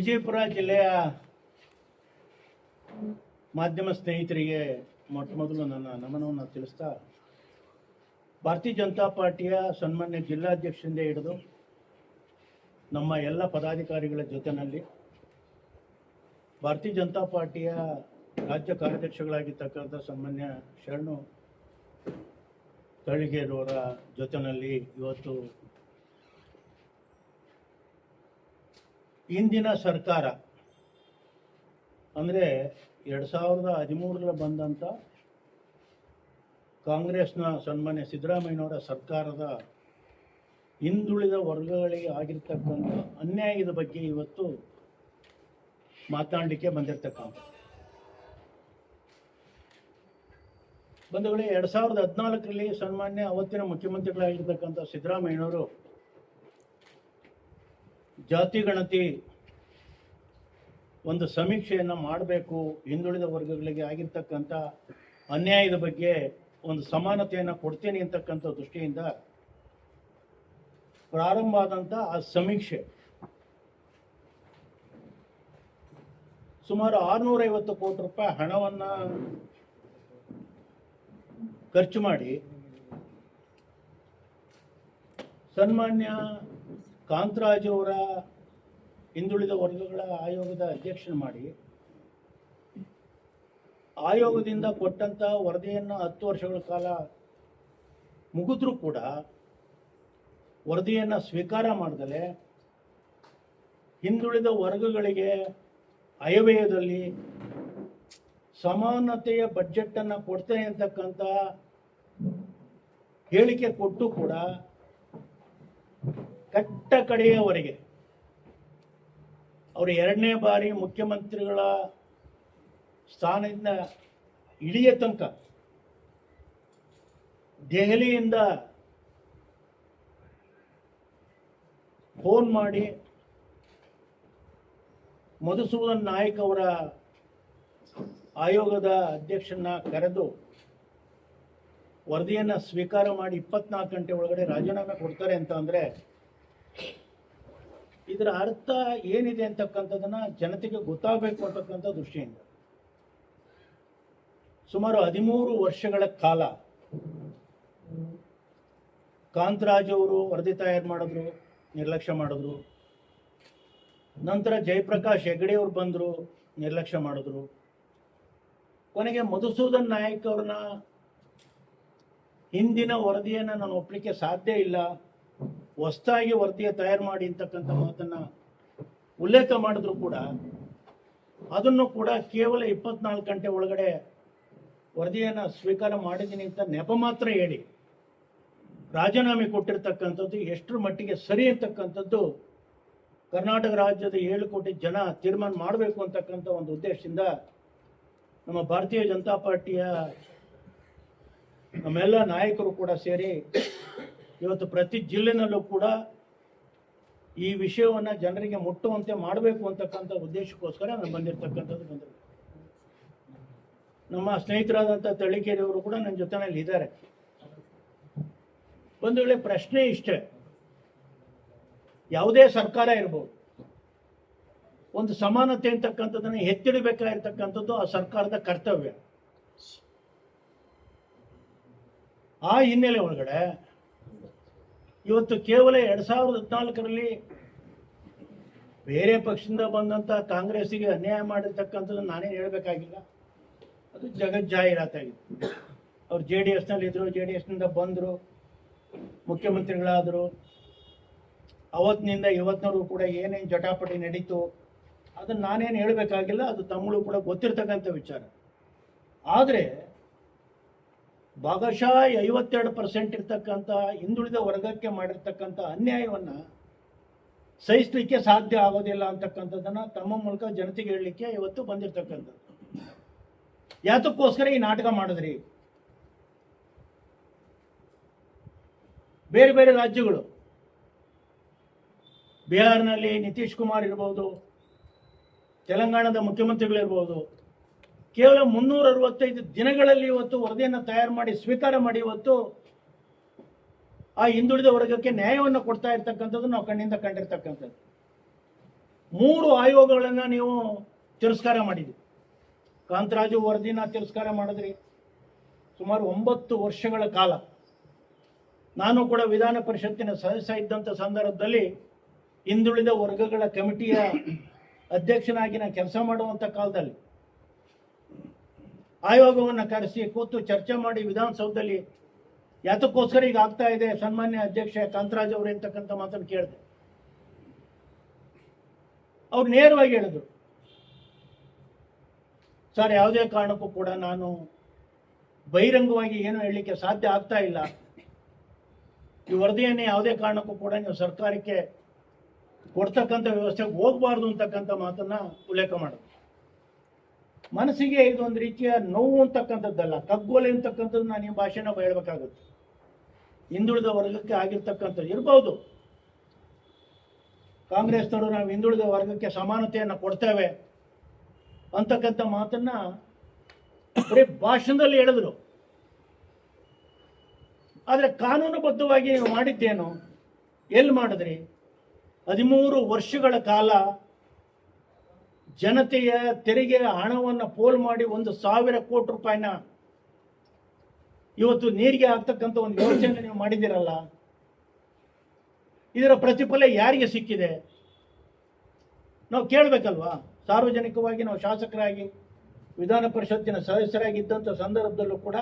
ವಿಜಯಪುರ ಜಿಲ್ಲೆಯ ಮಾಧ್ಯಮ ಸ್ನೇಹಿತರಿಗೆ ಮೊದಲು ನನ್ನ ನಮನವನ್ನು ತಿಳಿಸ್ತಾ, ಭಾರತೀಯ ಜನತಾ ಪಾರ್ಟಿಯ ಸನ್ಮಾನ್ಯ ಜಿಲ್ಲಾಧ್ಯಕ್ಷರಿಂದ ಹಿಡಿದು ನಮ್ಮ ಎಲ್ಲ ಪದಾಧಿಕಾರಿಗಳ ಜೊತೆಯಲ್ಲಿ ಭಾರತೀಯ ಜನತಾ ಪಾರ್ಟಿಯ ರಾಜ್ಯ ಕಾರ್ಯಾಧ್ಯಕ್ಷಗಳಾಗಿರ್ತಕ್ಕಂಥ ಸನ್ಮಾನ್ಯ ಶರಣು ತಳಿಗೇರವರ ಜೊತೆಯಲ್ಲಿ ಇವತ್ತು ಇಂದಿನ ಸರ್ಕಾರ ಅಂದರೆ 2013ರಲ್ಲಿ ಬಂದಂಥ ಕಾಂಗ್ರೆಸ್ನ ಸನ್ಮಾನ್ಯ ಸಿದ್ದರಾಮಯ್ಯನವರ ಸರ್ಕಾರದ ಹಿಂದುಳಿದ ವರ್ಗಗಳಿಗೆ ಆಗಿರ್ತಕ್ಕಂಥ ಅನ್ಯಾಯದ ಬಗ್ಗೆ ಇವತ್ತು ಮಾತನಾಡಲಿಕ್ಕೆ ಬಂದಿರತಕ್ಕಂಥ ಬಂಧುಗಳೇ, 2014ರಲ್ಲಿ ಸನ್ಮಾನ್ಯ ಅವತ್ತಿನ ಮುಖ್ಯಮಂತ್ರಿಗಳಾಗಿರ್ತಕ್ಕಂಥ ಸಿದ್ದರಾಮಯ್ಯನವರು ಜಾತಿ ಗಣತಿ ಒಂದು ಸಮೀಕ್ಷೆಯನ್ನು ಮಾಡಬೇಕು, ಹಿಂದುಳಿದ ವರ್ಗಗಳಿಗೆ ಆಗಿರ್ತಕ್ಕಂಥ ಅನ್ಯಾಯದ ಬಗ್ಗೆ ಒಂದು ಸಮಾನತೆಯನ್ನು ಕೊಡ್ತೇನೆ ಅಂತಕ್ಕಂಥ ದೃಷ್ಟಿಯಿಂದ ಪ್ರಾರಂಭ ಆದಂಥ ಆ ಸಮೀಕ್ಷೆ ಸುಮಾರು 650 ಕೋಟಿ ರೂಪಾಯಿ ಹಣವನ್ನು ಖರ್ಚು ಮಾಡಿ ಸನ್ಮಾನ್ಯ ಕಾಂತರಾಜ್ ಅವರ ಹಿಂದುಳಿದ ವರ್ಗಗಳ ಆಯೋಗದ ಅಧ್ಯಕ್ಷರು ಮಾಡಿ ಆಯೋಗದಿಂದ ಕೊಟ್ಟಂಥ ವರದಿಯನ್ನು 10 ವರ್ಷಗಳ ಕಾಲ ಮುಗಿದ್ರೂ ಕೂಡ ವರದಿಯನ್ನು ಸ್ವೀಕಾರ ಮಾಡದಲೇ ಹಿಂದುಳಿದ ವರ್ಗಗಳಿಗೆ ಆಯವ್ಯಯದಲ್ಲಿ ಸಮಾನತೆಯ ಬಜೆಟನ್ನು ಕೊಡ್ತೇನೆ ಅಂತಕ್ಕಂಥ ಹೇಳಿಕೆ ಕೊಟ್ಟು ಕೂಡ ಕಟ್ಟ ಕಡೆಯವರೆಗೆ ಅವರು 2ನೇ ಬಾರಿ ಮುಖ್ಯಮಂತ್ರಿಗಳ ಸ್ಥಾನದಿಂದ ಇಳಿಯ ತನಕ ದೆಹಲಿಯಿಂದ ಫೋನ್ ಮಾಡಿ ಮಧುಸೂದನ್ ನಾಯಕ್ ಅವರ ಆಯೋಗದ ಅಧ್ಯಕ್ಷರನ್ನ ಕರೆದು ವರದಿಯನ್ನು ಸ್ವೀಕಾರ ಮಾಡಿ 24 ಗಂಟೆ ಒಳಗಡೆ ರಾಜೀನಾಮೆ ಕೊಡ್ತಾರೆ ಅಂತ ಅಂದರೆ ಇದರ ಅರ್ಥ ಏನಿದೆ ಅಂತಕ್ಕಂಥದ್ದನ್ನು ಜನತೆಗೆ ಗೊತ್ತಾಗಬೇಕು ಅಂತಕ್ಕಂಥ ದೃಷ್ಟಿಯಿಂದ ಸುಮಾರು 13 ವರ್ಷಗಳ ಕಾಲ ಕಾಂತರಾಜ್ ಅವರು ವರದಿ ತಯಾರು ಮಾಡಿದ್ರು, ನಿರ್ಲಕ್ಷ್ಯ ಮಾಡಿದ್ರು. ನಂತರ ಜಯಪ್ರಕಾಶ್ ಹೆಗಡೆ ಅವರು ಬಂದರು, ನಿರ್ಲಕ್ಷ್ಯ ಮಾಡಿದ್ರು. ಕೊನೆಗೆ ಮಧುಸೂದನ್ ನಾಯಕ್ ಅವ್ರನ್ನ ಹಿಂದಿನ ವರದಿಯನ್ನು ನಾನು ಒಪ್ಪಲಿಕ್ಕೆ ಸಾಧ್ಯ ಇಲ್ಲ, ಹೊಸದಾಗಿ ವರದಿಯ ತಯಾರು ಮಾಡಿ ಅಂತಕ್ಕಂಥ ಮಾತನ್ನು ಉಲ್ಲೇಖ ಮಾಡಿದ್ರು ಕೂಡ ಅದನ್ನು ಕೂಡ ಕೇವಲ 24 ಗಂಟೆ ಒಳಗಡೆ ವರದಿಯನ್ನು ಸ್ವೀಕಾರ ಮಾಡಿದ್ದೀನಿ ಅಂತ ನೆಪ ಮಾತ್ರ ಹೇಳಿ ರಾಜೀನಾಮೆ ಕೊಟ್ಟಿರ್ತಕ್ಕಂಥದ್ದು ಎಷ್ಟರ ಮಟ್ಟಿಗೆ ಸರಿ ಅಂತಕ್ಕಂಥದ್ದು ಕರ್ನಾಟಕ ರಾಜ್ಯದ 7 ಕೋಟಿ ಜನ ತೀರ್ಮಾನ ಮಾಡಬೇಕು ಅಂತಕ್ಕಂಥ ಒಂದು ಉದ್ದೇಶದಿಂದ ನಮ್ಮ ಭಾರತೀಯ ಜನತಾ ಪಾರ್ಟಿಯ ನಮ್ಮೆಲ್ಲ ನಾಯಕರು ಕೂಡ ಸೇರಿ ಇವತ್ತು ಪ್ರತಿ ಜಿಲ್ಲೆನಲ್ಲೂ ಕೂಡ ಈ ವಿಷಯವನ್ನು ಜನರಿಗೆ ಮುಟ್ಟುವಂತೆ ಮಾಡಬೇಕು ಅಂತಕ್ಕಂಥ ಉದ್ದೇಶಕ್ಕೋಸ್ಕರ ನಾನು ಬಂದಿರತಕ್ಕಂಥದ್ದು. ನಮ್ಮ ಸ್ನೇಹಿತರಾದಂಥ ತಳಿಕೇರಿಯವರು ಕೂಡ ನನ್ನ ಜೊತೆಯಲ್ಲಿ ಇದ್ದಾರೆ. ಒಂದು ವೇಳೆ ಪ್ರಶ್ನೆ ಇಷ್ಟೇ, ಯಾವುದೇ ಸರ್ಕಾರ ಇರ್ಬೋದು, ಒಂದು ಸಮಾನತೆ ಅಂತಕ್ಕಂಥದ್ದನ್ನು ಎತ್ತಿಡಬೇಕಾಗಿರ್ತಕ್ಕಂಥದ್ದು ಆ ಸರ್ಕಾರದ ಕರ್ತವ್ಯ. ಆ ಹಿನ್ನೆಲೆ ಒಳಗಡೆ ಇವತ್ತು ಕೇವಲ 2014ರಲ್ಲಿ ಬೇರೆ ಪಕ್ಷದಿಂದ ಬಂದಂಥ ಕಾಂಗ್ರೆಸ್ಸಿಗೆ ಅನ್ಯಾಯ ಮಾಡಿರ್ತಕ್ಕಂಥದ್ದನ್ನು ನಾನೇನು ಹೇಳಬೇಕಾಗಿಲ್ಲ, ಅದು ಜಗಜ್ಜಾಹೀರಾತಾಗಿತ್ತು. ಅವ್ರು JDSನಲ್ಲಿದ್ದರು, JDSನಿಂದ ಬಂದರು, ಮುಖ್ಯಮಂತ್ರಿಗಳಾದರು. ಅವತ್ತಿನಿಂದ ಇವತ್ತಿನವರು ಕೂಡ ಏನೇನು ಜಟಾಪಟಿ ನಡೀತು ಅದನ್ನು ನಾನೇನು ಹೇಳಬೇಕಾಗಿಲ್ಲ, ಅದು ತಮ್ಮಳು ಕೂಡ ಗೊತ್ತಿರ್ತಕ್ಕಂಥ ವಿಚಾರ. ಆದರೆ ಭಾಗಶಃ 52% ಇರ್ತಕ್ಕಂಥ ಹಿಂದುಳಿದ ವರ್ಗಕ್ಕೆ ಮಾಡಿರ್ತಕ್ಕಂಥ ಅನ್ಯಾಯವನ್ನು ಸಹಿಸಲಿಕ್ಕೆ ಸಾಧ್ಯ ಆಗೋದಿಲ್ಲ ಅಂತಕ್ಕಂಥದ್ದನ್ನು ತಮ್ಮ ಮೂಲಕ ಜನತೆಗೆ ಹೇಳಲಿಕ್ಕೆ ಇವತ್ತು ಬಂದಿರತಕ್ಕಂಥದ್ದು. ಯಾತಕ್ಕೋಸ್ಕರ ಈ ನಾಟಕ ಮಾಡಿದ್ರಿ? ಬೇರೆ ಬೇರೆ ರಾಜ್ಯಗಳು, ಬಿಹಾರ್ನಲ್ಲಿ ನಿತೀಶ್ ಕುಮಾರ್ ಇರ್ಬೋದು, ತೆಲಂಗಾಣದ ಮುಖ್ಯಮಂತ್ರಿಗಳಿರ್ಬೋದು, ಕೇವಲ 365 ದಿನಗಳಲ್ಲಿ ಇವತ್ತು ವರದಿಯನ್ನು ತಯಾರು ಮಾಡಿ ಸ್ವೀಕಾರ ಮಾಡಿ ಇವತ್ತು ಆ ಹಿಂದುಳಿದ ವರ್ಗಕ್ಕೆ ನ್ಯಾಯವನ್ನು ಕೊಡ್ತಾ ಇರ್ತಕ್ಕಂಥದ್ದು ನಾವು ಕಣ್ಣಿಂದ ಕಂಡಿರ್ತಕ್ಕಂಥದ್ದು. 3 ಆಯೋಗಗಳನ್ನು ನೀವು ತಿರಸ್ಕಾರ ಮಾಡಿದ್ರಿ. ಕಾಂತರಾಜು ವರದಿನ ತಿರಸ್ಕಾರ ಮಾಡಿದ್ರಿ. ಸುಮಾರು 9 ವರ್ಷಗಳ ಕಾಲ ನಾನು ಕೂಡ ವಿಧಾನ ಪರಿಷತ್ತಿನ ಸದಸ್ಯ ಇದ್ದಂಥ ಸಂದರ್ಭದಲ್ಲಿ ಹಿಂದುಳಿದ ವರ್ಗಗಳ ಕಮಿಟಿಯ ಅಧ್ಯಕ್ಷನಾಗಿ ನಾನು ಕೆಲಸ ಮಾಡುವಂಥ ಕಾಲದಲ್ಲಿ ಆಯೋಗವನ್ನು ಕರೆಸಿ ಕೂತು ಚರ್ಚೆ ಮಾಡಿ ವಿಧಾನಸೌಧದಲ್ಲಿ ಯಾತಕ್ಕೋಸ್ಕರ ಈಗ ಆಗ್ತಾ ಇದೆ ಸನ್ಮಾನ್ಯ ಅಧ್ಯಕ್ಷ ಕಾಂತರಾಜ್ ಅವರು ಅಂತಕ್ಕಂಥ ಮಾತನ್ನು ಕೇಳಿದೆ. ಅವ್ರು ನೇರವಾಗಿ ಹೇಳಿದ್ರು, ಸರ್ ಯಾವುದೇ ಕಾರಣಕ್ಕೂ ಕೂಡ ನಾನು ಬಹಿರಂಗವಾಗಿ ಏನು ಹೇಳಲಿಕ್ಕೆ ಸಾಧ್ಯ ಆಗ್ತಾ ಇಲ್ಲ. ಈ ವರದಿಯನ್ನೇ ಯಾವುದೇ ಕಾರಣಕ್ಕೂ ಕೂಡ ನೀವು ಸರ್ಕಾರಕ್ಕೆ ಕೊಡ್ತಕ್ಕಂಥ ವ್ಯವಸ್ಥೆಗೆ ಹೋಗಬಾರ್ದು ಅಂತಕ್ಕಂಥ ಮಾತನ್ನ ಉಲ್ಲೇಖ ಮಾಡೋದು. ಮನಸ್ಸಿಗೆ ಇದೊಂದು ರೀತಿಯ ನೋವು ಅಂತಕ್ಕಂಥದ್ದಲ್ಲ, ಕಗ್ಗೋಲೆ ಅಂತಕ್ಕಂಥದ್ದು ನಾನು ಈ ಭಾಷೆನ ಹೇಳಬೇಕಾಗುತ್ತೆ. ಹಿಂದುಳಿದ ವರ್ಗಕ್ಕೆ ಆಗಿರ್ತಕ್ಕಂಥದ್ದು ಇರ್ಬೋದು, ಕಾಂಗ್ರೆಸ್ನವರು ನಾವು ಹಿಂದುಳಿದ ವರ್ಗಕ್ಕೆ ಸಮಾನತೆಯನ್ನು ಕೊಡ್ತೇವೆ ಅಂತಕ್ಕಂಥ ಮಾತನ್ನ ಬರೀ ಭಾಷಣದಲ್ಲಿ ಹೇಳಿದ್ರು. ಆದರೆ ಕಾನೂನುಬದ್ಧವಾಗಿ ನೀವು ಮಾಡಿದ್ದೇನು? ಎಲ್ಲಿ ಮಾಡಿದ್ರಿ? 13 ವರ್ಷಗಳ ಕಾಲ ಜನತೆಯ ತೆರಿಗೆ ಹಣವನ್ನು ಪೋಲ್ ಮಾಡಿ 1,000 ಕೋಟಿ ರೂಪಾಯಿನ ಇವತ್ತು ನೀರಿಗೆ ಹಾಕ್ತಕ್ಕಂಥ ಒಂದು ಯೋಜನೆ ನೀವು ಮಾಡಿದ್ದೀರಲ್ಲ, ಇದರ ಪ್ರತಿಫಲ ಯಾರಿಗೆ ಸಿಕ್ಕಿದೆ? ನಾವು ಕೇಳಬೇಕಲ್ವಾ? ಸಾರ್ವಜನಿಕವಾಗಿ ನಾವು ಶಾಸಕರಾಗಿ ವಿಧಾನ ಪರಿಷತ್ತಿನ ಸದಸ್ಯರಾಗಿದ್ದಂಥ ಸಂದರ್ಭದಲ್ಲೂ ಕೂಡ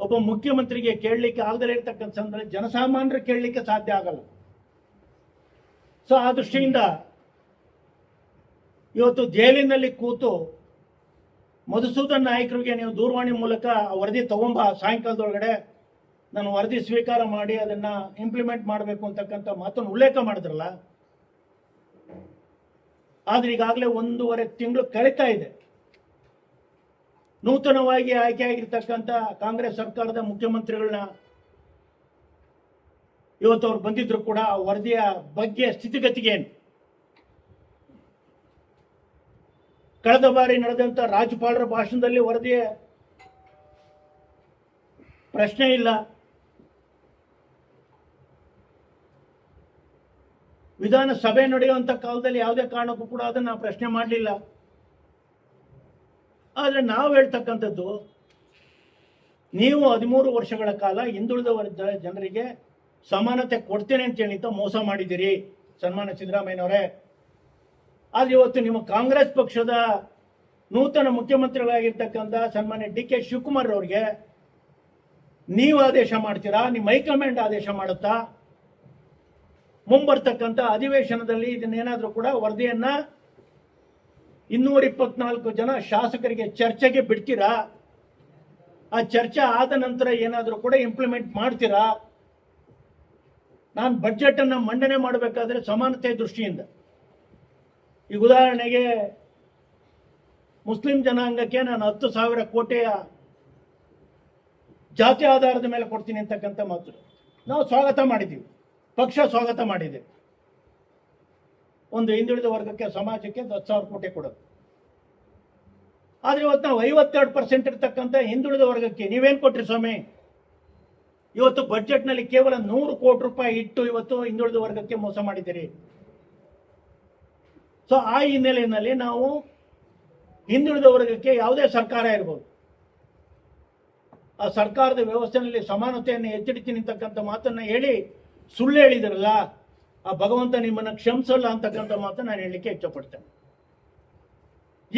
ಒಬ್ಬ ಮುಖ್ಯಮಂತ್ರಿಗೆ ಕೇಳಲಿಕ್ಕೆ ಆಗದಲೇ ಇರ್ತಕ್ಕಂಥ ಸಂದರ್ಭ ಜನಸಾಮಾನ್ಯರು ಕೇಳಲಿಕ್ಕೆ ಸಾಧ್ಯ ಆಗಲ್ಲ. ಸೊ ಆ ದೃಷ್ಟಿಯಿಂದ ಇವತ್ತು ಜೈಲಿನಲ್ಲಿ ಕೂತು ಮಧುಸೂದನ್ ನಾಯಕರಿಗೆ ನೀವು ದೂರವಾಣಿ ಮೂಲಕ ವರದಿ ತಗೊಂಬ, ಸಾಯಂಕಾಲದೊಳಗಡೆ ನಾನು ವರದಿ ಸ್ವೀಕಾರ ಮಾಡಿ ಅದನ್ನ ಇಂಪ್ಲಿಮೆಂಟ್ ಮಾಡಬೇಕು ಅಂತಕ್ಕಂಥ ಮಾತನ್ನು ಉಲ್ಲೇಖ ಮಾಡಿದ್ರಲ್ಲ. ಆದ್ರೆ ಈಗಾಗಲೇ 1.5 ತಿಂಗಳು ಕಳೀತಾ ಇದೆ. ನೂತನವಾಗಿ ಆಯ್ಕೆಯಾಗಿರ್ತಕ್ಕಂಥ ಕಾಂಗ್ರೆಸ್ ಸರ್ಕಾರದ ಮುಖ್ಯಮಂತ್ರಿಗಳನ್ನ ಇವತ್ತು ಅವ್ರು ಬಂದಿದ್ರು ಕೂಡ ಆ ವರದಿಯ ಬಗ್ಗೆ ಸ್ಥಿತಿಗತಿಗೇನು? ಕಳೆದ ಬಾರಿ ನಡೆದಂತ ರಾಜ್ಯಪಾಲರ ಭಾಷಣದಲ್ಲಿ ವರದಿಯ ಪ್ರಶ್ನೆ ಇಲ್ಲ. ವಿಧಾನಸಭೆ ನಡೆಯುವಂತ ಕಾಲದಲ್ಲಿ ಯಾವುದೇ ಕಾರಣಕ್ಕೂ ಕೂಡ ಅದನ್ನ ಪ್ರಶ್ನೆ ಮಾಡಲಿಲ್ಲ. ಆದರೆ ನಾವು ಹೇಳ್ತಕ್ಕಂಥದ್ದು, ನೀವು 13 ವರ್ಷಗಳ ಕಾಲ ಹಿಂದುಳಿದ ವರ್ಗದ ಜನರಿಗೆ ಸಮಾನತೆ ಕೊಡ್ತೇನೆ ಅಂತ ಹೇಳಿತ ಮೋಸ ಮಾಡಿದ್ದೀರಿ ಸನ್ಮಾನ್ಯ ಸಿದ್ದರಾಮಯ್ಯನವರೇ. ಆದ್ರೆ ಇವತ್ತು ನಿಮ್ಮ ಕಾಂಗ್ರೆಸ್ ಪಕ್ಷದ ನೂತನ ಮುಖ್ಯಮಂತ್ರಿಗಳಾಗಿರ್ತಕ್ಕಂಥ ಸನ್ಮಾನ್ಯ ಡಿ ಕೆ ಶಿವಕುಮಾರ್ ಅವರಿಗೆ ನೀವು ಆದೇಶ ಮಾಡ್ತೀರಾ? ನಿಮ್ಮ ಹೈಕಮಾಂಡ್ ಆದೇಶ ಮಾಡುತ್ತಾ? ಮುಂಬರ್ತಕ್ಕಂಥ ಅಧಿವೇಶನದಲ್ಲಿ ಇದನ್ನೇನಾದ್ರೂ ಕೂಡ ವರದಿಯನ್ನ 224 ಜನ ಶಾಸಕರಿಗೆ ಚರ್ಚೆಗೆ ಬಿಡ್ತೀರಾ? ಆ ಚರ್ಚೆ ಆದ ನಂತರ ಏನಾದರೂ ಕೂಡ ಇಂಪ್ಲಿಮೆಂಟ್ ಮಾಡ್ತೀರಾ? ನಾನು ಬಜೆಟ್ ಅನ್ನ ಮಂಡನೆ ಮಾಡಬೇಕಾದ್ರೆ ಸಮಾನತೆ ದೃಷ್ಟಿಯಿಂದ, ಈಗ ಉದಾಹರಣೆಗೆ ಮುಸ್ಲಿಂ ಜನಾಂಗಕ್ಕೆ ನಾನು 10,000 ಕೋಟಿಯ ಜಾತಿ ಆಧಾರದ ಮೇಲೆ ಕೊಡ್ತೀನಿ ಅಂತಕ್ಕಂಥ ಮಾತು ನಾವು ಸ್ವಾಗತ ಮಾಡಿದ್ದೀವಿ, ಪಕ್ಷ ಸ್ವಾಗತ ಮಾಡಿದೆ. ಒಂದು ಹಿಂದುಳಿದ ವರ್ಗಕ್ಕೆ ಸಮಾಜಕ್ಕೆ 10,000 ಕೋಟಿ ಕೊಡೋದು. ಆದ್ರೆ ಇವತ್ತು ನಾವು 52% ಇರ್ತಕ್ಕಂಥ ಹಿಂದುಳಿದ ವರ್ಗಕ್ಕೆ ನೀವೇನು ಕೊಟ್ರಿ ಸ್ವಾಮಿ? ಇವತ್ತು ಬಜೆಟ್ನಲ್ಲಿ ಕೇವಲ 100 ಕೋಟಿ ರೂಪಾಯಿ ಇಟ್ಟು ಇವತ್ತು ಹಿಂದುಳಿದ ವರ್ಗಕ್ಕೆ ಮೋಸ ಮಾಡಿದ್ದೀರಿ. ಸೊ ಆ ಹಿನ್ನೆಲೆಯಲ್ಲಿ ನಾವು ಹಿಂದುಳಿದ ವರ್ಗಕ್ಕೆ ಯಾವುದೇ ಸರ್ಕಾರ ಇರ್ಬೋದು, ಆ ಸರ್ಕಾರದ ವ್ಯವಸ್ಥೆಯಲ್ಲಿ ಸಮಾನತೆಯನ್ನು ಎತ್ತಿಡ್ತೀನಿ ಅಂತಕ್ಕಂಥ ಮಾತನ್ನ ಹೇಳಿ ಸುಳ್ಳು ಹೇಳಿದ್ರಲ್ಲ, ಆ ಭಗವಂತ ನಿಮ್ಮನ್ನು ಕ್ಷಮಿಸಲ್ಲ ಅಂತಕ್ಕಂಥ ಮಾತನ್ನು ನಾನು ಹೇಳಲಿಕ್ಕೆ ಇಷ್ಟಪಡ್ತೇನೆ.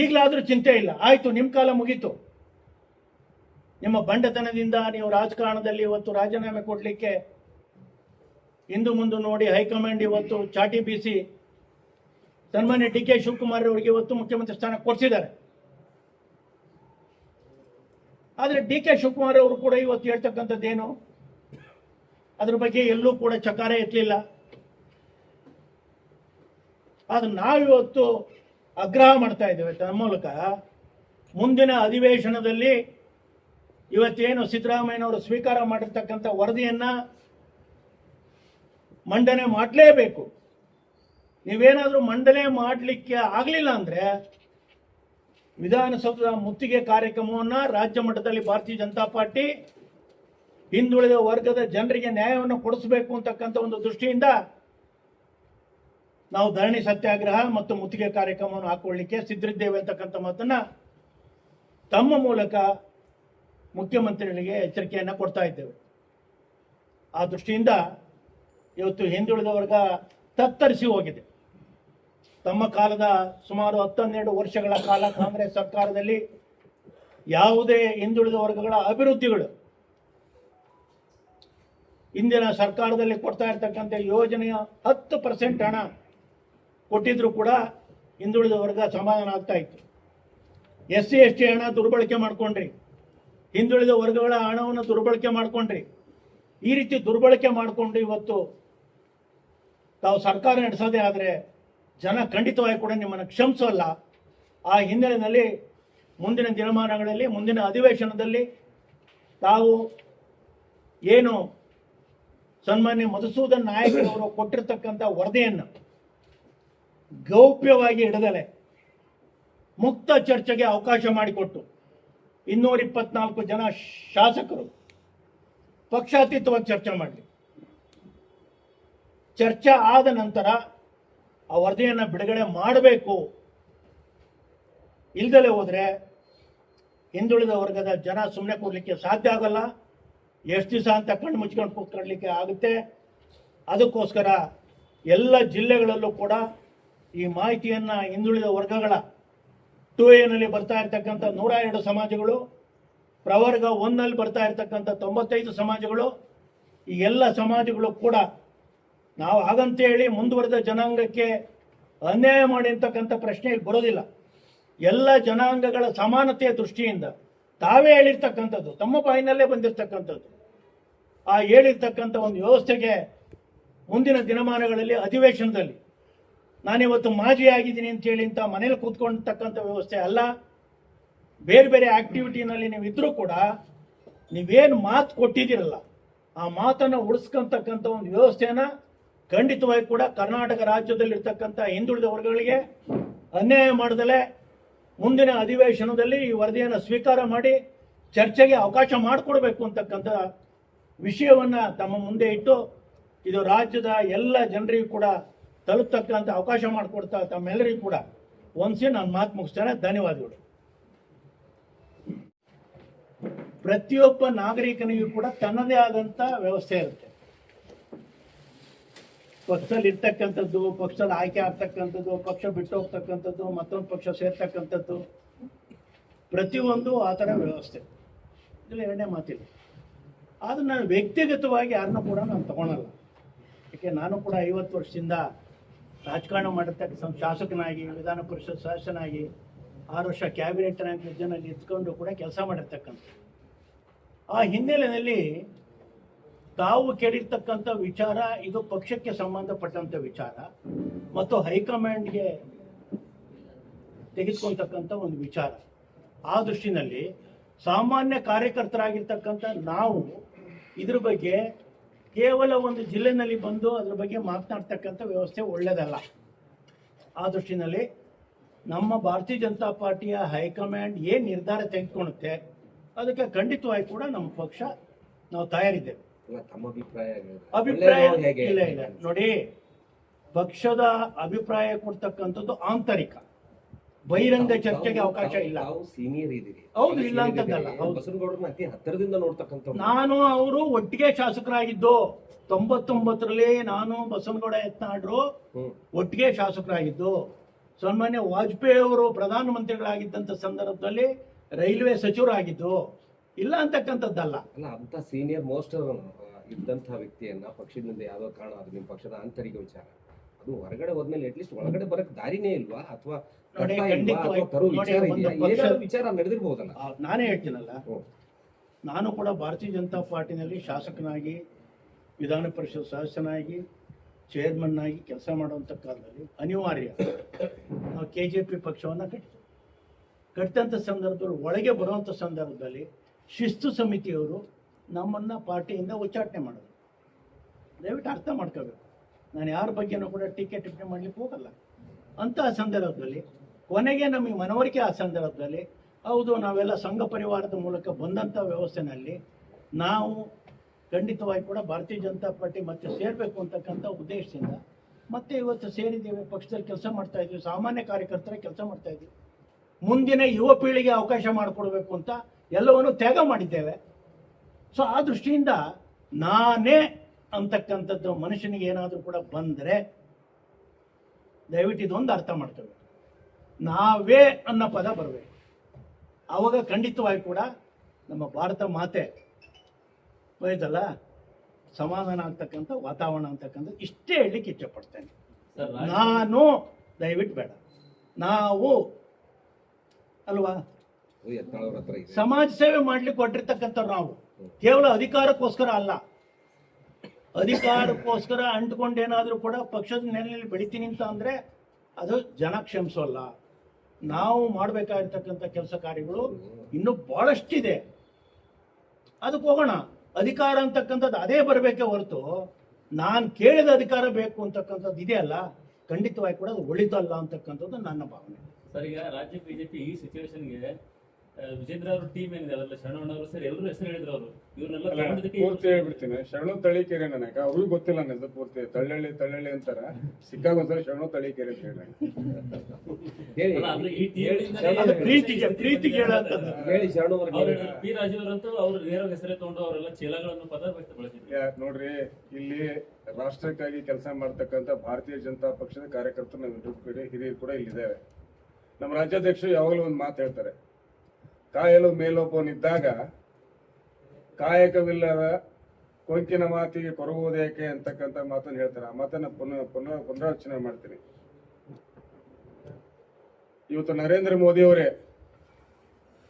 ಈಗಲಾದ್ರೂ ಚಿಂತೆ ಇಲ್ಲ, ಆಯ್ತು ನಿಮ್ಮ ಕಾಲ ಮುಗೀತು. ನಿಮ್ಮ ಬಂಡತನದಿಂದ ನೀವು ರಾಜಕಾರಣದಲ್ಲಿ ಇವತ್ತು ರಾಜೀನಾಮೆ ಕೊಡಲಿಕ್ಕೆ ಹಿಂದು ಮುಂದೆ ನೋಡಿ ಹೈಕಮಾಂಡ್ ಇವತ್ತು ಚಾಟಿ ಬೀಸಿ ಸನ್ಮಾನ್ಯ ಡಿ ಕೆ ಶಿವಕುಮಾರ್ ಅವರಿಗೆ ಇವತ್ತು ಮುಖ್ಯಮಂತ್ರಿ ಸ್ಥಾನ ಕೊಡಿಸಿದ್ದಾರೆ. ಆದರೆ ಡಿ ಕೆ ಶಿವಕುಮಾರ್ ಅವರು ಕೂಡ ಇವತ್ತು ಹೇಳ್ತಕ್ಕಂಥದ್ದೇನು, ಅದ್ರ ಬಗ್ಗೆ ಎಲ್ಲೂ ಕೂಡ ಚಕಾರ ಎತ್ತಲಿಲ್ಲ. ಆದ್ರೆ ನಾವಿವತ್ತು ಆಗ್ರಹ ಮಾಡ್ತಾ ಇದ್ದೇವೆ ತನ್ನ ಮೂಲಕ, ಮುಂದಿನ ಅಧಿವೇಶನದಲ್ಲಿ ಇವತ್ತೇನು ಸಿದ್ದರಾಮಯ್ಯನವರು ಸ್ವೀಕಾರ ಮಾಡಿರ್ತಕ್ಕಂಥ ವರದಿಯನ್ನ ಮಂಡನೆ ಮಾಡಲೇಬೇಕು. ನೀವೇನಾದರೂ ಮಂಡನೆ ಮಾಡಲಿಕ್ಕೆ ಆಗಲಿಲ್ಲ ಅಂದ್ರೆ ವಿಧಾನಸೌಧದ ಮುತ್ತಿಗೆ ಕಾರ್ಯಕ್ರಮವನ್ನು ರಾಜ್ಯ ಮಟ್ಟದಲ್ಲಿ ಭಾರತೀಯ ಜನತಾ ಪಾರ್ಟಿ ಹಿಂದುಳಿದ ವರ್ಗದ ಜನರಿಗೆ ನ್ಯಾಯವನ್ನು ಕೊಡಿಸಬೇಕು ಅಂತಕ್ಕಂಥ ಒಂದು ದೃಷ್ಟಿಯಿಂದ ನಾವು ಧರಣಿ ಸತ್ಯಾಗ್ರಹ ಮತ್ತು ಮುತ್ತಿಗೆ ಕಾರ್ಯಕ್ರಮವನ್ನು ಹಾಕೊಳ್ಳಿಕ್ಕೆ ಸಿದ್ಧರಿದ್ದೇವೆ ಅಂತಕ್ಕಂಥ ಮಾತನ್ನು ತಮ್ಮ ಮೂಲಕ ಮುಖ್ಯಮಂತ್ರಿಗಳಿಗೆ ಎಚ್ಚರಿಕೆಯನ್ನು ಕೊಡ್ತಾ ಇದ್ದೇವೆ. ಆ ದೃಷ್ಟಿಯಿಂದ ಇವತ್ತು ಹಿಂದುಳಿದ ವರ್ಗ ತತ್ತರಿಸಿ ಹೋಗಿದೆ. ತಮ್ಮ ಕಾಲದ ಸುಮಾರು 10-12 ವರ್ಷಗಳ ಕಾಲ ಕಾಂಗ್ರೆಸ್ ಸರ್ಕಾರದಲ್ಲಿ ಯಾವುದೇ ಹಿಂದುಳಿದ ವರ್ಗಗಳ ಅಭಿವೃದ್ಧಿಗಳು ಇಂದಿನ ಸರ್ಕಾರದಲ್ಲಿ ಕೊಡ್ತಾ ಇರ್ತಕ್ಕಂಥ ಯೋಜನೆಯ 10% ಹಣ ಕೊಟ್ಟಿದ್ರು ಕೂಡ ಹಿಂದುಳಿದ ವರ್ಗ ಸಮಾಧಾನ ಆಗ್ತಾ ಇತ್ತು. SC/ST ಹಣ ದುರ್ಬಳಕೆ ಮಾಡ್ಕೊಂಡ್ರಿ, ಹಿಂದುಳಿದ ವರ್ಗಗಳ ಹಣವನ್ನು ದುರ್ಬಳಕೆ ಮಾಡ್ಕೊಂಡ್ರಿ. ಈ ರೀತಿ ದುರ್ಬಳಕೆ ಮಾಡಿಕೊಂಡು ಇವತ್ತು ತಾವು ಸರ್ಕಾರ ನಡೆಸೋದೇ ಆದರೆ ಜನ ಖಂಡಿತವಾಗಿ ಕೂಡ ನಿಮ್ಮನ್ನು ಕ್ಷಮಿಸೋಲ್ಲ. ಆ ಹಿನ್ನೆಲೆಯಲ್ಲಿ ಮುಂದಿನ ದಿನಮಾನಗಳಲ್ಲಿ, ಮುಂದಿನ ಅಧಿವೇಶನದಲ್ಲಿ ತಾವು ಏನು ಸನ್ಮಾನ್ಯ ಮಧುಸೂದನ್ ನಾಯಕರವರು ಕೊಟ್ಟಿರ್ತಕ್ಕಂಥ ವರದಿಯನ್ನು ಗೌಪ್ಯವಾಗಿ ಹಿಡಿದಲೆ ಮುಕ್ತ ಚರ್ಚೆಗೆ ಅವಕಾಶ ಮಾಡಿಕೊಟ್ಟು 224 ಜನ ಶಾಸಕರು ಪಕ್ಷಾತೀತವಾಗಿ ಚರ್ಚೆ ಮಾಡಲಿ. ಚರ್ಚೆ ಆದ ನಂತರ ಆ ವರದಿಯನ್ನು ಬಿಡುಗಡೆ ಮಾಡಬೇಕು. ಇಲ್ದಲೇ ಹೋದರೆ ಹಿಂದುಳಿದ ವರ್ಗದ ಜನ ಸುಮ್ಮನೆ ಕೊಡಲಿಕ್ಕೆ ಸಾಧ್ಯ ಆಗಲ್ಲ. ಎಷ್ಟು ದಿವಸ ಅಂತ ಕಣ್ಣು ಮುಚ್ಕೊಂಡು ಕೂತ್ಕೊಳ್ಳಲಿಕ್ಕೆ ಆಗುತ್ತೆ. ಅದಕ್ಕೋಸ್ಕರ ಎಲ್ಲ ಜಿಲ್ಲೆಗಳಲ್ಲೂ ಕೂಡ ಈ ಮಾಹಿತಿಯನ್ನು ಹಿಂದುಳಿದ ವರ್ಗಗಳ 2A ಬರ್ತಾ ಇರ್ತಕ್ಕಂಥ 102 ಸಮಾಜಗಳು, ಪ್ರವರ್ಗ 1 ಬರ್ತಾ ಇರ್ತಕ್ಕಂಥ 95 ಸಮಾಜಗಳು, ಈ ಎಲ್ಲ ಸಮಾಜಗಳು ಕೂಡ ನಾವು ಹಾಗಂತೇಳಿ ಮುಂದುವರೆದ ಜನಾಂಗಕ್ಕೆ ಅನ್ಯಾಯ ಮಾಡಿರ್ತಕ್ಕಂಥ ಪ್ರಶ್ನೆ ಇಲ್ಲಿ ಬರೋದಿಲ್ಲ. ಎಲ್ಲ ಜನಾಂಗಗಳ ಸಮಾನತೆಯ ದೃಷ್ಟಿಯಿಂದ ತಾವೇ ಹೇಳಿರ್ತಕ್ಕಂಥದ್ದು, ತಮ್ಮ ಬಾಯಿನಲ್ಲೇ ಬಂದಿರತಕ್ಕಂಥದ್ದು. ಆ ಹೇಳಿರ್ತಕ್ಕಂಥ ಒಂದು ವ್ಯವಸ್ಥೆಗೆ ಮುಂದಿನ ದಿನಮಾನಗಳಲ್ಲಿ ಅಧಿವೇಶನದಲ್ಲಿ ನಾನಿವತ್ತು ಮಾಜಿ ಆಗಿದ್ದೀನಿ ಅಂತೇಳಿ ಅಂತ ಮನೇಲಿ ಕೂತ್ಕೊಂಡಿರ್ತಕ್ಕಂಥ ವ್ಯವಸ್ಥೆ ಅಲ್ಲ. ಬೇರೆ ಬೇರೆ ಆಕ್ಟಿವಿಟಿನಲ್ಲಿ ನೀವು ಇದ್ರೂ ಕೂಡ ನೀವೇನು ಮಾತು ಕೊಟ್ಟಿದ್ದೀರಲ್ಲ ಆ ಮಾತನ್ನು ಉಳಿಸ್ಕೊತಕ್ಕಂಥ ಒಂದು ವ್ಯವಸ್ಥೆಯನ್ನು ಖಂಡಿತವಾಗಿ ಕೂಡ ಕರ್ನಾಟಕ ರಾಜ್ಯದಲ್ಲಿರ್ತಕ್ಕಂಥ ಹಿಂದುಳಿದ ವರ್ಗಗಳಿಗೆ ಅನ್ಯಾಯ ಮಾಡದಲೇ ಮುಂದಿನ ಅಧಿವೇಶನದಲ್ಲಿ ಈ ವರದಿಯನ್ನು ಸ್ವೀಕಾರ ಮಾಡಿ ಚರ್ಚೆಗೆ ಅವಕಾಶ ಮಾಡಿಕೊಡ್ಬೇಕು ಅಂತಕ್ಕಂಥ ವಿಷಯವನ್ನು ತಮ್ಮ ಮುಂದೆ ಇಟ್ಟು ಇದು ರಾಜ್ಯದ ಎಲ್ಲ ಜನರಿಗೂ ಕೂಡ ತಲುಪತಕ್ಕಂಥ ಅವಕಾಶ ಮಾಡಿಕೊಡ್ತಾ ತಮ್ಮೆಲ್ಲರಿಗೂ ಕೂಡ ಒಂದ್ಸಿ ನಾನು ಮಾತು ಮುಗಿಸ್ತೇನೆ. ಧನ್ಯವಾದಗಳು. ಪ್ರತಿಯೊಬ್ಬ ನಾಗರಿಕನಿಗೂ ಕೂಡ ತನ್ನದೇ ಆದಂಥ ವ್ಯವಸ್ಥೆ ಇರುತ್ತೆ. ಪಕ್ಷದಲ್ಲಿ ಇರ್ತಕ್ಕಂಥದ್ದು, ಪಕ್ಷದಲ್ಲಿ ಆಯ್ಕೆ ಆಗ್ತಕ್ಕಂಥದ್ದು, ಪಕ್ಷ ಬಿಟ್ಟು ಹೋಗ್ತಕ್ಕಂಥದ್ದು, ಮತ್ತೊಂದು ಪಕ್ಷ ಸೇರ್ತಕ್ಕಂಥದ್ದು, ಪ್ರತಿಯೊಂದು ಆ ಥರ ವ್ಯವಸ್ಥೆ. ಇದರಲ್ಲಿ ಎರಡನೇ ಮಾತಿಲ್ಲ. ಆದರೆ ನಾನು ವ್ಯಕ್ತಿಗತವಾಗಿ ಯಾರನ್ನೂ ಕೂಡ ನಾನು ತಗೊಳಲ್ಲ. ಯಾಕೆ ನಾನು ಕೂಡ 50 ವರ್ಷದಿಂದ ರಾಜಕಾರಣ ಮಾಡಿರ್ತಕ್ಕಂಥ ಶಾಸಕನಾಗಿ, ವಿಧಾನ ಪರಿಷತ್ ಸದಸ್ಯನಾಗಿ, 6 ವರ್ಷ ಕ್ಯಾಬಿನೆಟ್ ರ್ಯಾಂಕ್ನಲ್ಲಿ ಇದ್ಕೊಂಡು ಕೂಡ ಕೆಲಸ ಮಾಡಿರ್ತಕ್ಕಂಥ. ಆ ಹಿನ್ನೆಲೆಯಲ್ಲಿ ತಾವು ಕೇಳಿರ್ತಕ್ಕಂಥ ವಿಚಾರ ಇದು ಪಕ್ಷಕ್ಕೆ ಸಂಬಂಧಪಟ್ಟಂಥ ವಿಚಾರ ಮತ್ತು ಹೈಕಮಾಂಡ್ಗೆ ತೆಗೆದುಕೊಳ್ತಕ್ಕಂಥ ಒಂದು ವಿಚಾರ. ಆ ದೃಷ್ಟಿನಲ್ಲಿ ಸಾಮಾನ್ಯ ಕಾರ್ಯಕರ್ತರಾಗಿರ್ತಕ್ಕಂಥ ನಾವು ಇದ್ರ ಬಗ್ಗೆ ಕೇವಲ ಒಂದು ಜಿಲ್ಲೆನಲ್ಲಿ ಬಂದು ಅದ್ರ ಬಗ್ಗೆ ಮಾತನಾಡ್ತಕ್ಕಂಥ ವ್ಯವಸ್ಥೆ ಒಳ್ಳೆಯದಲ್ಲ. ಆ ದೃಷ್ಟಿನಲ್ಲಿ ನಮ್ಮ ಭಾರತೀಯ ಜನತಾ ಪಾರ್ಟಿಯ ಹೈಕಮಾಂಡ್ ಏನು ನಿರ್ಧಾರ ತೆಗೆದುಕೊಳ್ಳುತ್ತೆ ಅದಕ್ಕೆ ಖಂಡಿತವಾಗಿ ಕೂಡ ನಮ್ಮ ಪಕ್ಷ ನಾವು ತಯಾರಿದ್ದೇವೆ. ಅಭಿಪ್ರಾಯ ಇಲ್ಲ ಇಲ್ಲ ನೋಡಿ, ಪಕ್ಷದ ಅಭಿಪ್ರಾಯ ಕೊಡ್ತಕ್ಕಂಥದ್ದು ಆಂತರಿಕ, ಬಹಿರಂಗ ಚರ್ಚೆಗೆ ಅವಕಾಶ ಇಲ್ಲ. ಹೌದು, ಇಲ್ಲ ಅಂತದ್ದಲ್ಲ. ನಾನು ಅವರು ಒಟ್ಟಿಗೆ ಶಾಸಕರಾಗಿದ್ದು 99ರಲ್ಲಿ ನಾನು ಬಸವನಗೌಡ ಯತ್ನಾಳ್ರು ಒಟ್ಟಿಗೆ ಶಾಸಕರಾಗಿದ್ದು. ಸನ್ಮಾನ್ಯ ವಾಜಪೇಯಿ ಅವರು ಪ್ರಧಾನಮಂತ್ರಿಗಳಾಗಿದ್ದಂಥ ಸಂದರ್ಭದಲ್ಲಿ ರೈಲ್ವೆ ಸಚಿವರಾಗಿದ್ದು. ಇಲ್ಲ ಅಂತಕ್ಕಂಥದ್ದಲ್ಲ. ಅಲ್ಲ, ಅಂತ ಸೀನಿಯರ್ ಮೋಸ್ಟ್ ಇದ್ದಂತಹ ವ್ಯಕ್ತಿಯನ್ನ ಪಕ್ಷದಿಂದ ಯಾವುದೋ ಕಾರಣ ಅದು ನಿಮ್ಮ ಪಕ್ಷದ ಆಂತರಿಕ ವಿಚಾರ, ಅದು ಹೊರಗಡೆ ಹೋದ್ಮೇಲೆ ಅಟ್ಲೀಸ್ಟ್ ಒಳಗಡೆ ಬರಕ್ ದಾರಿನೇ ಇಲ್ವಾ? ಅಥವಾ ವಿಚಾರ ನಡೆದಿರ್ಬೋದಲ್ಲ? ನಾನೇ ಹೇಳ್ತೀನಲ್ಲ, ನಾನು ಕೂಡ ಭಾರತೀಯ ಜನತಾ ಪಾರ್ಟಿನಲ್ಲಿ ಶಾಸಕನಾಗಿ, ವಿಧಾನ ಪರಿಷತ್ ಸದಸ್ಯನಾಗಿ, ಚೇರ್ಮನ್ ಆಗಿ ಕೆಲಸ ಮಾಡುವಂಥ ಕಾಲದಲ್ಲಿ ಅನಿವಾರ್ಯ ನಾವು KJP ಪಕ್ಷವನ್ನು ಕಟ್ಟಿದಂಥ ಸಂದರ್ಭದಲ್ಲಿ ಒಳಗೆ ಬರುವಂಥ ಸಂದರ್ಭದಲ್ಲಿ ಶಿಸ್ತು ಸಮಿತಿಯವರು ನಮ್ಮನ್ನು ಪಾರ್ಟಿಯಿಂದ ಉಚ್ಚಾಟನೆ ಮಾಡೋದು. ದಯವಿಟ್ಟು ಅರ್ಥ ಮಾಡ್ಕೋಬೇಕು. ನಾನು ಯಾರ ಬಗ್ಗೆನೂ ಕೂಡ ಟೀಕೆ ಟಿಪ್ಪಣಿ ಮಾಡಲಿಕ್ಕೆ ಹೋಗಲ್ಲ. ಅಂತಹ ಸಂದರ್ಭದಲ್ಲಿ ಕೊನೆಗೆ ನಮಗೆ ಮನವರಿಕೆ ಆ ಸಂದರ್ಭದಲ್ಲಿ ಹೌದು ನಾವೆಲ್ಲ ಸಂಘ ಪರಿವಾರದ ಮೂಲಕ ಬಂದಂಥ ವ್ಯವಸ್ಥೆನಲ್ಲಿ ನಾವು ಖಂಡಿತವಾಗಿ ಕೂಡ ಭಾರತೀಯ ಜನತಾ ಪಾರ್ಟಿ ಮತ್ತೆ ಸೇರಬೇಕು ಅಂತಕ್ಕಂಥ ಉದ್ದೇಶದಿಂದ ಮತ್ತೆ ಇವತ್ತು ಸೇರಿದ್ದೇವೆ, ಪಕ್ಷದಲ್ಲಿ ಕೆಲಸ ಮಾಡ್ತಾ ಇದ್ದೀವಿ, ಸಾಮಾನ್ಯ ಕಾರ್ಯಕರ್ತರ ಕೆಲಸ ಮಾಡ್ತಾ ಇದ್ದೀವಿ. ಮುಂದಿನ ಯುವ ಪೀಳಿಗೆ ಅವಕಾಶ ಮಾಡಿಕೊಡ್ಬೇಕು ಅಂತ ಎಲ್ಲವನ್ನು ತ್ಯಾಗ ಮಾಡಿದ್ದೇವೆ. ಸೊ ಆ ದೃಷ್ಟಿಯಿಂದ ನಾನೇ ಅಂತಕ್ಕಂಥದ್ದು ಮನುಷ್ಯನಿಗೆ ಏನಾದರೂ ಕೂಡ ಬಂದರೆ ದಯವಿಟ್ಟು ಇದೊಂದು ಅರ್ಥ ಮಾಡ್ತೇವೆ, ನಾವೇ ಅನ್ನೋ ಪದ ಬರಬೇಕು. ಆವಾಗ ಖಂಡಿತವಾಗಿ ಕೂಡ ನಮ್ಮ ಭಾರತ ಮಾತೆ ಹೋಯ್ತಲ್ಲ, ಸಮಾಧಾನ ಆಗ್ತಕ್ಕಂಥ ವಾತಾವರಣ ಅಂತಕ್ಕಂಥ ಇಷ್ಟೇ ಹೇಳಲಿಕ್ಕೆ ಇಚ್ಛೆಪಡ್ತೇನೆ. ನಾನು ದಯವಿಟ್ಟು ಬೇಡ, ನಾವು ಅಲ್ವಾ ಸಮಾಜ ಸೇವೆ ಮಾಡ್ಲಿಕ್ಕೆ ಹೊರಟಿರ್ತಕ್ಕಂಥವ್ರು ನಾವು, ಕೇವಲ ಅಧಿಕಾರಕ್ಕೋಸ್ಕರ ಅಲ್ಲ. ಅಧಿಕಾರಕ್ಕೋಸ್ಕರ ಅಂಟ್ಕೊಂಡೇನಾದರೂ ಕೂಡ ಪಕ್ಷದ ನೆಲೆಯಲ್ಲಿ ಬೆಳಿತೀನಿ ಅಂತ ಅಂದರೆ ಅದು ಜನ ಕ್ಷಮಿಸೋಲ್ಲ. ನಾವು ಮಾಡಬೇಕಾಗಿರ್ತಕ್ಕಂಥ ಕೆಲಸ ಕಾರ್ಯಗಳು ಇನ್ನೂ ಭಾಳಷ್ಟಿದೆ, ಅದಕ್ಕೆ ಹೋಗೋಣ. ಅಧಿಕಾರ ಅಂತಕ್ಕಂಥದ್ದು ಅದೇ ಬರಬೇಕೇ ಹೊರತು ನಾನು ಕೇಳಿದ ಅಧಿಕಾರ ಬೇಕು ಅಂತಕ್ಕಂಥದ್ದು ಇದೆಯಲ್ಲ, ಖಂಡಿತವಾಗಿ ಕೂಡ ಅದು ಒಳಿತಲ್ಲ ಅಂತಕ್ಕಂಥದ್ದು ನನ್ನ ಭಾವನೆ. ಸರ್, ಈಗ ರಾಜ್ಯ ಬಿಜೆಪಿ ಈ ಸಿಚುವೇಶನ್ಗೆ ವಿಜೇಂದ್ರ ಅವ್ರ ಟೀಮ್ ಏನಿದೆ ಅವೆಲ್ಲ ಶರಣವರು ಸರ್ ಎಲ್ಲರೂ ಹೆಸರು ಹೇಳಿದ್ರು. ಅವರು ಇವ್ರನ್ನೆಲ್ಲ ಪೂರ್ತಿ ಹೇಳ್ಬಿಡ್ತೀನಿ. ಶರಣು ತಳಿಕೆರೆ ನನಗೆ ಅವ್ರಿಗೂ ಗೊತ್ತಿಲ್ಲ ನನ್ನ ಪೂರ್ತಿ ತಳ್ಳಳ್ಳಿ ಅಂತಾರ, ಸಿಕ್ಕಾಗ ಒಂದ್ಸಲ ಶರಣು ತಳಿಕೆರೆ ಅಂತ ಪ್ರೀತಿಗೆ ಪಿ ರಾಜೀವ್ರಂತೂ ಅವ್ರು ನೇರ ಹೆಸರೇ ತಗೊಂಡು ಅವರೆಲ್ಲ ಚೀಲಗಳನ್ನು ಪದ ಬಳಸಿದ್ರು. ನೋಡ್ರಿ, ಇಲ್ಲಿ ರಾಷ್ಟ್ರಕ್ಕಾಗಿ ಕೆಲಸ ಮಾಡ್ತಕ್ಕಂಥ ಭಾರತೀಯ ಜನತಾ ಪಕ್ಷದ ಕಾರ್ಯಕರ್ತರು ನಾವು ಹಿರಿಯರು ಕೂಡ ಇಲ್ಲಿದ್ದೇವೆ. ನಮ್ಮ ರಾಜ್ಯಾಧ್ಯಕ್ಷರು ಯಾವಾಗಲೂ ಒಂದು ಮಾತು ಹೇಳ್ತಾರೆ, ಕಾಯಲು ಮೇಲೊಬ್ಬನಿದ್ದಾಗ ಕಾಯಕವಿಲ್ಲದ ಕೊಂಕಿನ ಮಾತಿಗೆ ಕೊರಗುವುದೇಕೆ ಅಂತಕ್ಕಂಥ ಮಾತನ್ನು ಹೇಳ್ತಾರೆ. ಆ ಮಾತನ್ನ ಪುನರಾವರ್ತನೆ ಮಾಡ್ತೀನಿ. ಇವತ್ತು ನರೇಂದ್ರ ಮೋದಿ ಅವರೇ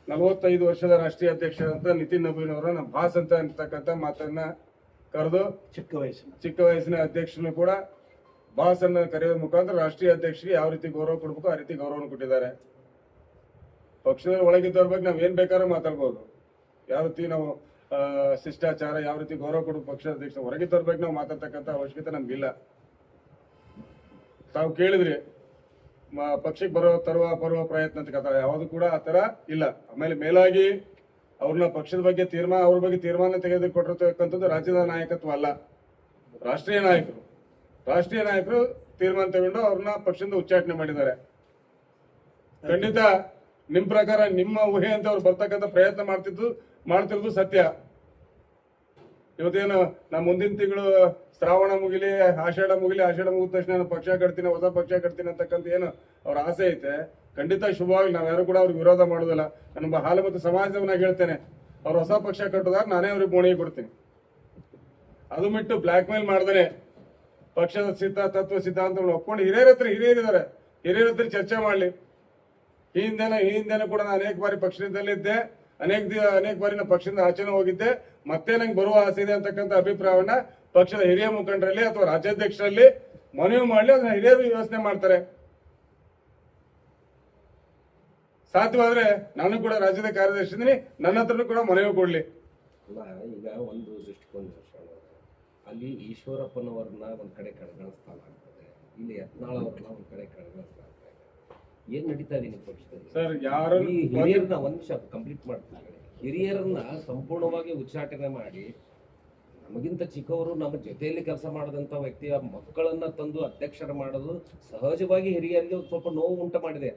45 ವರ್ಷದ ರಾಷ್ಟ್ರೀಯ ಅಧ್ಯಕ್ಷರಂತ ನಿತಿನ್ ನಬೀನ್ ಅವರ ನಮ್ಮ ಬಾಸ್ ಅಂತ ಅಂತಕ್ಕಂಥ ಮಾತನ್ನ ಕರೆದು ಚಿಕ್ಕ ವಯಸ್ಸಿನ ಅಧ್ಯಕ್ಷನು ಕೂಡ ಬಾಸ್ ಅನ್ನ ಕರೆಯೋದ್ರ ಮುಖಾಂತರ ರಾಷ್ಟ್ರೀಯ ಅಧ್ಯಕ್ಷರಿಗೆ ಯಾವ ರೀತಿ ಗೌರವ ಕೊಡ್ಬೇಕು ಆ ರೀತಿ ಗೌರವವನ್ನು ಕೊಟ್ಟಿದ್ದಾರೆ. ಪಕ್ಷದ ಒಳಗಿದ್ದವ್ರ ಬಗ್ಗೆ ನಾವ್ ಏನ್ ಬೇಕಾದ್ರೂ ಮಾತಾಡ್ಬೋದು, ಯಾವ ರೀತಿ ನಾವು ಶಿಷ್ಟಾಚಾರ, ಯಾವ ರೀತಿ ಗೌರವ ಕೊಡೋದು ಪಕ್ಷದ ಅಧ್ಯಕ್ಷ. ಹೊರಗಿದ್ದವ್ರ ಬಗ್ಗೆ ನಾವು ಮಾತಾಡ್ತಕ್ಕಂಥ ಅವಶ್ಯಕತೆ ನಮ್ಗಿಲ್ಲ. ತಾವು ಕೇಳಿದ್ರಿ ಪಕ್ಷಕ್ಕೆ ತರುವ ಪ್ರಯತ್ನ ಅಂತ, ಯಾವುದು ಕೂಡ ಆ ತರ ಇಲ್ಲ. ಆಮೇಲೆ ಮೇಲಾಗಿ ಅವ್ರನ್ನ ಪಕ್ಷದ ಬಗ್ಗೆ ಅವ್ರ ಬಗ್ಗೆ ತೀರ್ಮಾನ ತೆಗೆದುಕೊಟ್ಟಿರ್ತಕ್ಕಂಥದ್ದು ರಾಜ್ಯದ ನಾಯಕತ್ವ ಅಲ್ಲ, ರಾಷ್ಟ್ರೀಯ ನಾಯಕರು ತೀರ್ಮಾನ ತಗೊಂಡು ಅವ್ರನ್ನ ಪಕ್ಷದಿಂದ ಉಚ್ಚಾಟನೆ ಮಾಡಿದ್ದಾರೆ. ಖಂಡಿತ ನಿಮ್ ಪ್ರಕಾರ ನಿಮ್ಮ ಊಹೆ ಅಂತ ಅವ್ರು ಬರ್ತಕ್ಕಂಥ ಪ್ರಯತ್ನ ಮಾಡ್ತಿರೋದು ಸತ್ಯ. ಇವತ್ತೇನು ನಾ ಮುಂದಿನ ತಿಂಗಳು ಶ್ರಾವಣ ಮುಗಿಲಿ, ಆಷಾಢ ಮುಗಿದ ತಕ್ಷಣ ನಾನು ಪಕ್ಷ ಕಟ್ತೀನಿ, ಹೊಸ ಪಕ್ಷ ಕಟ್ತೀನಿ ಅಂತಕ್ಕಂಥ ಏನು ಅವ್ರ ಆಸೆ ಐತೆ, ಖಂಡಿತ ಶುಭವಾಗಿ ನಾವ್ ಯಾರು ಕೂಡ ಅವ್ರಿಗೆ ವಿರೋಧ ಮಾಡೋದಿಲ್ಲ. ನನ್ನ ಹಾಲು ಮತ್ತು ಸಮಾಜವನ್ನಾಗಿ ಹೇಳ್ತೇನೆ, ಅವ್ರು ಹೊಸ ಪಕ್ಷ ಕಟ್ಟೋದಾಗ ನಾನೇ ಅವ್ರಿಗೆ ಬೋಣಿಗೆ ಕೊಡ್ತೀನಿ. ಅದು ಬಿಟ್ಟು ಬ್ಲಾಕ್ ಮೇಲ್ ಮಾಡ್ದೇನೆ ಪಕ್ಷದ ತತ್ವ ಸಿದ್ಧಾಂತಗಳು ಒಪ್ಕೊಂಡು ಹಿರಿಯರಿದ್ದಾರೆ, ಹಿರಿಯರ ಹತ್ರ ಚರ್ಚೆ ಮಾಡ್ಲಿ. ಈ ಹಿಂದೆನೂ ಕೂಡ ನಾನು ಅನೇಕ ಬಾರಿ ಪಕ್ಷದಲ್ಲಿದ್ದೆ, ಅನೇಕ ಬಾರಿ ನಾನು ಪಕ್ಷದಿಂದ ಆಚೆನೂ ಹೋಗಿದ್ದೆ. ಮತ್ತೆ ನಂಗೆ ಬರುವ ಆಸೆ ಇದೆ ಅಂತಕ್ಕಂಥ ಅಭಿಪ್ರಾಯವನ್ನ ಪಕ್ಷದ ಹಿರಿಯ ಮುಖಂಡರಲ್ಲಿ ಅಥವಾ ರಾಜ್ಯಾಧ್ಯಕ್ಷರಲ್ಲಿ ಮನವಿ ಮಾಡ್ಲಿ, ಅದನ್ನ ಹಿರಿಯರು ಯೋಚನೆ ಮಾಡ್ತಾರೆ. ಸಾಧ್ಯವಾದ್ರೆ ನಾನು ಕೂಡ ರಾಜ್ಯದ ಕಾರ್ಯದರ್ಶಿ ಇದ್ದೀನಿ, ನನ್ನ ಹತ್ರನೂ ಕೂಡ ಮನವಿ ಕೊಡ್ಲಿ. ಈಗ ಒಂದು ದೃಷ್ಟಿಕೋನ ಅಲ್ಲಿ ಈಶ್ವರಪ್ಪನವ್ರನ್ನ ಒಂದ್ ಕಡೆ ಕಡೆಗಣಿಸ್ತಾನಾಗ್ತದೆ, ಇಲ್ಲಿ ಯತ್ನಾಳ್ ಅವ್ರನ್ನ ಒಂದ್ ಕಡೆ ಕಡೆಗಣಿಸ್ತಾ ಏನ್ ನಡೀತಾ ಇದೆ ನಿಮ್ಮ ಪಕ್ಷದಲ್ಲಿ? ಸರ್, ಯಾರು ಹಿರಿಯರನ್ನ ಒಂದ್ ನಿಮಿಷ ಕಂಪ್ಲೀಟ್ ಮಾಡ್ತಾರೆ, ಹಿರಿಯರನ್ನ ಸಂಪೂರ್ಣವಾಗಿ ಉಚ್ಚಾಟನೆ ಮಾಡಿ ನಮಗಿಂತ ಚಿಕ್ಕವರು ನಮ್ಮ ಜೊತೆಯಲ್ಲಿ ಕೆಲಸ ಮಾಡದಂತ ವ್ಯಕ್ತಿಯ ಮಕ್ಕಳನ್ನ ತಂದು ಅಧ್ಯಕ್ಷರ ಮಾಡೋದು ಸಹಜವಾಗಿ ಹಿರಿಯರಿಗೆ ಸ್ವಲ್ಪ ನೋವು ಉಂಟು ಮಾಡಿದೆ.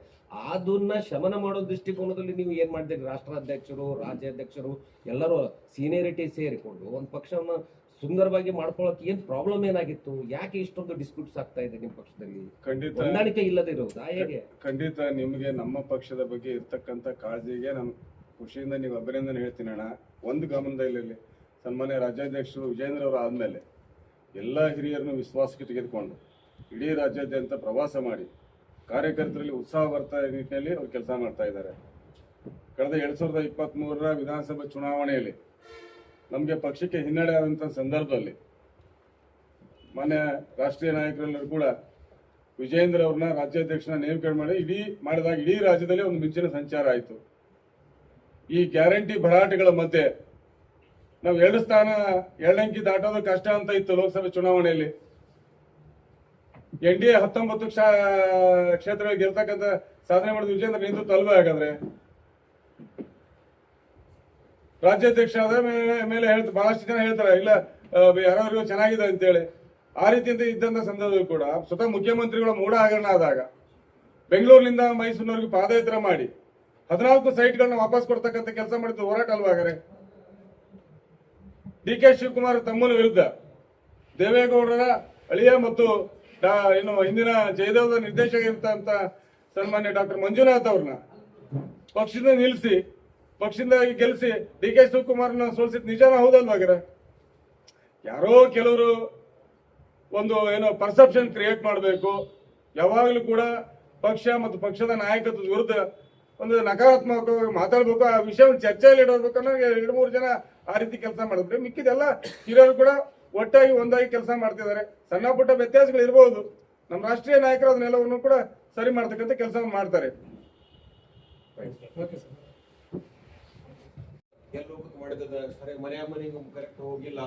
ಅದನ್ನ ಶಮನ ಮಾಡೋ ದೃಷ್ಟಿಕೋನದಲ್ಲಿ ನೀವು ಏನ್ ಮಾಡಿದಿರಿ? ರಾಷ್ಟ್ರಾಧ್ಯಕ್ಷರು, ರಾಜ್ಯಾಧ್ಯಕ್ಷರು ಎಲ್ಲರೂ ಸೀನಿಯರಿಟಿ ಸೇರಿಕೊಂಡು ಒಂದು ಪಕ್ಷವನ್ನ ಸುಂದರವಾಗಿ ಮಾಡ್ಕೊಳ್ಳೋಕೆ ಏನ್ ಪ್ರಾಬ್ಲಮ್ ಏನಾಗಿತ್ತು? ಯಾಕೆ ಇಷ್ಟೊಂದು ಡಿಸ್ಪ್ಯೂಟ್ಸ್ ಆಗ್ತಾ ಇದೆ ನಿಮ್ಮ ಪಕ್ಷದಲ್ಲಿ? ಖಂಡಿತ ಹೊಂದಾಣಿಕೆ ಇಲ್ಲದೆ ಇರೋದಾ? ಹೇಗೆ? ಖಂಡಿತ ನಿಮ್ಗೆ ನಮ್ಮ ಪಕ್ಷದ ಬಗ್ಗೆ ಇರ್ತಕ್ಕಂಥ ಕಾಳಜಿಗೆ ನಾನು ಖುಷಿಯಿಂದ ನೀವು ಅಭಿನಂದನೆ ಹೇಳ್ತೀನಿ ಅಣ್ಣ. ಒಂದು ಗಮನದಲ್ಲಿ ಸನ್ಮಾನ್ಯ ರಾಜ್ಯಾಧ್ಯಕ್ಷರು ವಿಜೇಂದ್ರ ಅವರು ಆದ್ಮೇಲೆ ಎಲ್ಲ ಹಿರಿಯರನ್ನು ವಿಶ್ವಾಸಕ್ಕೆ ತೆಗೆದುಕೊಂಡು ಇಡೀ ರಾಜ್ಯಾದ್ಯಂತ ಪ್ರವಾಸ ಮಾಡಿ ಕಾರ್ಯಕರ್ತರಲ್ಲಿ ಉತ್ಸಾಹ ಬರ್ತಾ ನಿಟ್ಟಿನಲ್ಲಿ ಅವ್ರು ಕೆಲಸ ಮಾಡ್ತಾ ಇದ್ದಾರೆ. ಕಳೆದ 2023 ವಿಧಾನಸಭಾ ಚುನಾವಣೆಯಲ್ಲಿ ನಮಗೆ ಪಕ್ಷಕ್ಕೆ ಹಿನ್ನಡೆ ಆದಂಥ ಸಂದರ್ಭದಲ್ಲಿ ಮಾನ್ಯ ರಾಷ್ಟ್ರೀಯ ನಾಯಕರೆಲ್ಲರೂ ಕೂಡ ವಿಜೇಂದ್ರ ಅವ್ರನ್ನ ರಾಜ್ಯಾಧ್ಯಕ್ಷನ ನೇಮಕ ಮಾಡಿದಾಗ ಇಡೀ ರಾಜ್ಯದಲ್ಲಿ ಒಂದು ಮಿಂಚಿನ ಸಂಚಾರ ಆಯಿತು. ಈ ಗ್ಯಾರಂಟಿ ಭರಾಟೆಗಳ ಮಧ್ಯೆ ನಾವು 2 ಅಂಕಿ ದಾಟೋದು ಕಷ್ಟ ಅಂತ ಇತ್ತು ಲೋಕಸಭೆ ಚುನಾವಣೆಯಲ್ಲಿ. NDA 19 ಕ್ಷೇತ್ರಗಳಿಗೆ ಗೆಲ್ತಕ್ಕಂಥ ಸಾಧನೆ ಮಾಡಿದ ವಿಜೇಂದ್ರ ನೇತೃತ್ವ ಅಲ್ವೇ? ಹಾಗಾದ್ರೆ ರಾಜ್ಯಾಧ್ಯಕ್ಷ ಆದ ಮೇಲೆ ಬಹಳಷ್ಟು ಜನ ಹೇಳ್ತಾರೆ ಇಲ್ಲ ಯಾರಾದ್ರಿಗೂ ಚೆನ್ನಾಗಿದೆ ಅಂತೇಳಿ. ಆ ರೀತಿಯಿಂದ ಇದ್ದಂತ ಸಂದರ್ಭದಲ್ಲಿ ಕೂಡ ಸ್ವತಃ ಮುಖ್ಯಮಂತ್ರಿಗಳ ಮೂಢ ಹಗರಣ ಆದಾಗ ಬೆಂಗಳೂರಿನಿಂದ ಮೈಸೂರಿನವರೆಗೆ ಪಾದಯಾತ್ರೆ ಮಾಡಿ 14 ಸೈಟ್ಗಳನ್ನ ವಾಪಸ್ ಕೊಡ್ತಕ್ಕಂಥ ಕೆಲಸ ಮಾಡಿದ್ದು ಹೋರಾಟ ಅಲ್ವಾಗರೆ. ಡಿ.ಕೆ. ಶಿವಕುಮಾರ್ ತಮ್ಮನ ವಿರುದ್ಧ ದೇವೇಗೌಡರ ಅಳಿಯ ಮತ್ತು ಏನು ಹಿಂದಿನ ಜಯದೇವದ ನಿರ್ದೇಶಕ ಇರ್ತಂತ ಸನ್ಮಾನ್ಯ ಡಾಕ್ಟರ್ ಮಂಜುನಾಥ್ ಅವ್ರನ್ನ ಪಕ್ಷದಿಂದ ನಿಲ್ಲಿಸಿ ಪಕ್ಷದಿಂದ ಗೆಲ್ಲಿಸಿ ಡಿ.ಕೆ. ಶಿವಕುಮಾರ್ನ ಸೋಲಿಸಿದ್ ನಿಜಾನ ಹೌದಲ್ವಾಗರೆ. ಯಾರೋ ಕೆಲವರು ಒಂದು ಏನೋ ಪರ್ಸೆಪ್ಷನ್ ಕ್ರಿಯೇಟ್ ಮಾಡಬೇಕು, ಯಾವಾಗಲೂ ಕೂಡ ಪಕ್ಷ ಮತ್ತು ಪಕ್ಷದ ನಾಯಕತ್ವದ ವಿರುದ್ಧ ಒಂದು ನಕಾರಾತ್ಮಕವಾಗಿ ಮಾತಾಡ್ಬೇಕು, ಆ ವಿಷಯವನ್ನು ಚರ್ಚೆಯಲ್ಲಿ ಇಡಬೇಕು ಅನ್ನೋ 2-3 ಜನ ಆ ರೀತಿ ಕೆಲಸ ಮಾಡಿದ್ರೆ ಮಿಕ್ಕಿದೆಲ್ಲ ಹಿರಿಯರು ಕೂಡ ಒಟ್ಟಾಗಿ ಒಂದಾಗಿ ಕೆಲಸ ಮಾಡ್ತಿದ್ದಾರೆ. ಸಣ್ಣ ಪುಟ್ಟ ವ್ಯತ್ಯಾಸಗಳು ಇರಬಹುದು, ನಮ್ಮ ರಾಷ್ಟ್ರೀಯ ನಾಯಕರು ಅದನ್ನೆಲ್ಲವನ್ನು ಕೂಡ ಸರಿ ಮಾಡ್ತಕ್ಕಂಥ ಕೆಲಸವನ್ನು ಮಾಡ್ತಾರೆ. ಎಲ್ಲರೂ ಮಾಡಿದ ಸರಿ ಮನೆಗೆ ಕರೆಕ್ಟ್ ಹೋಗಿಲ್ಲ,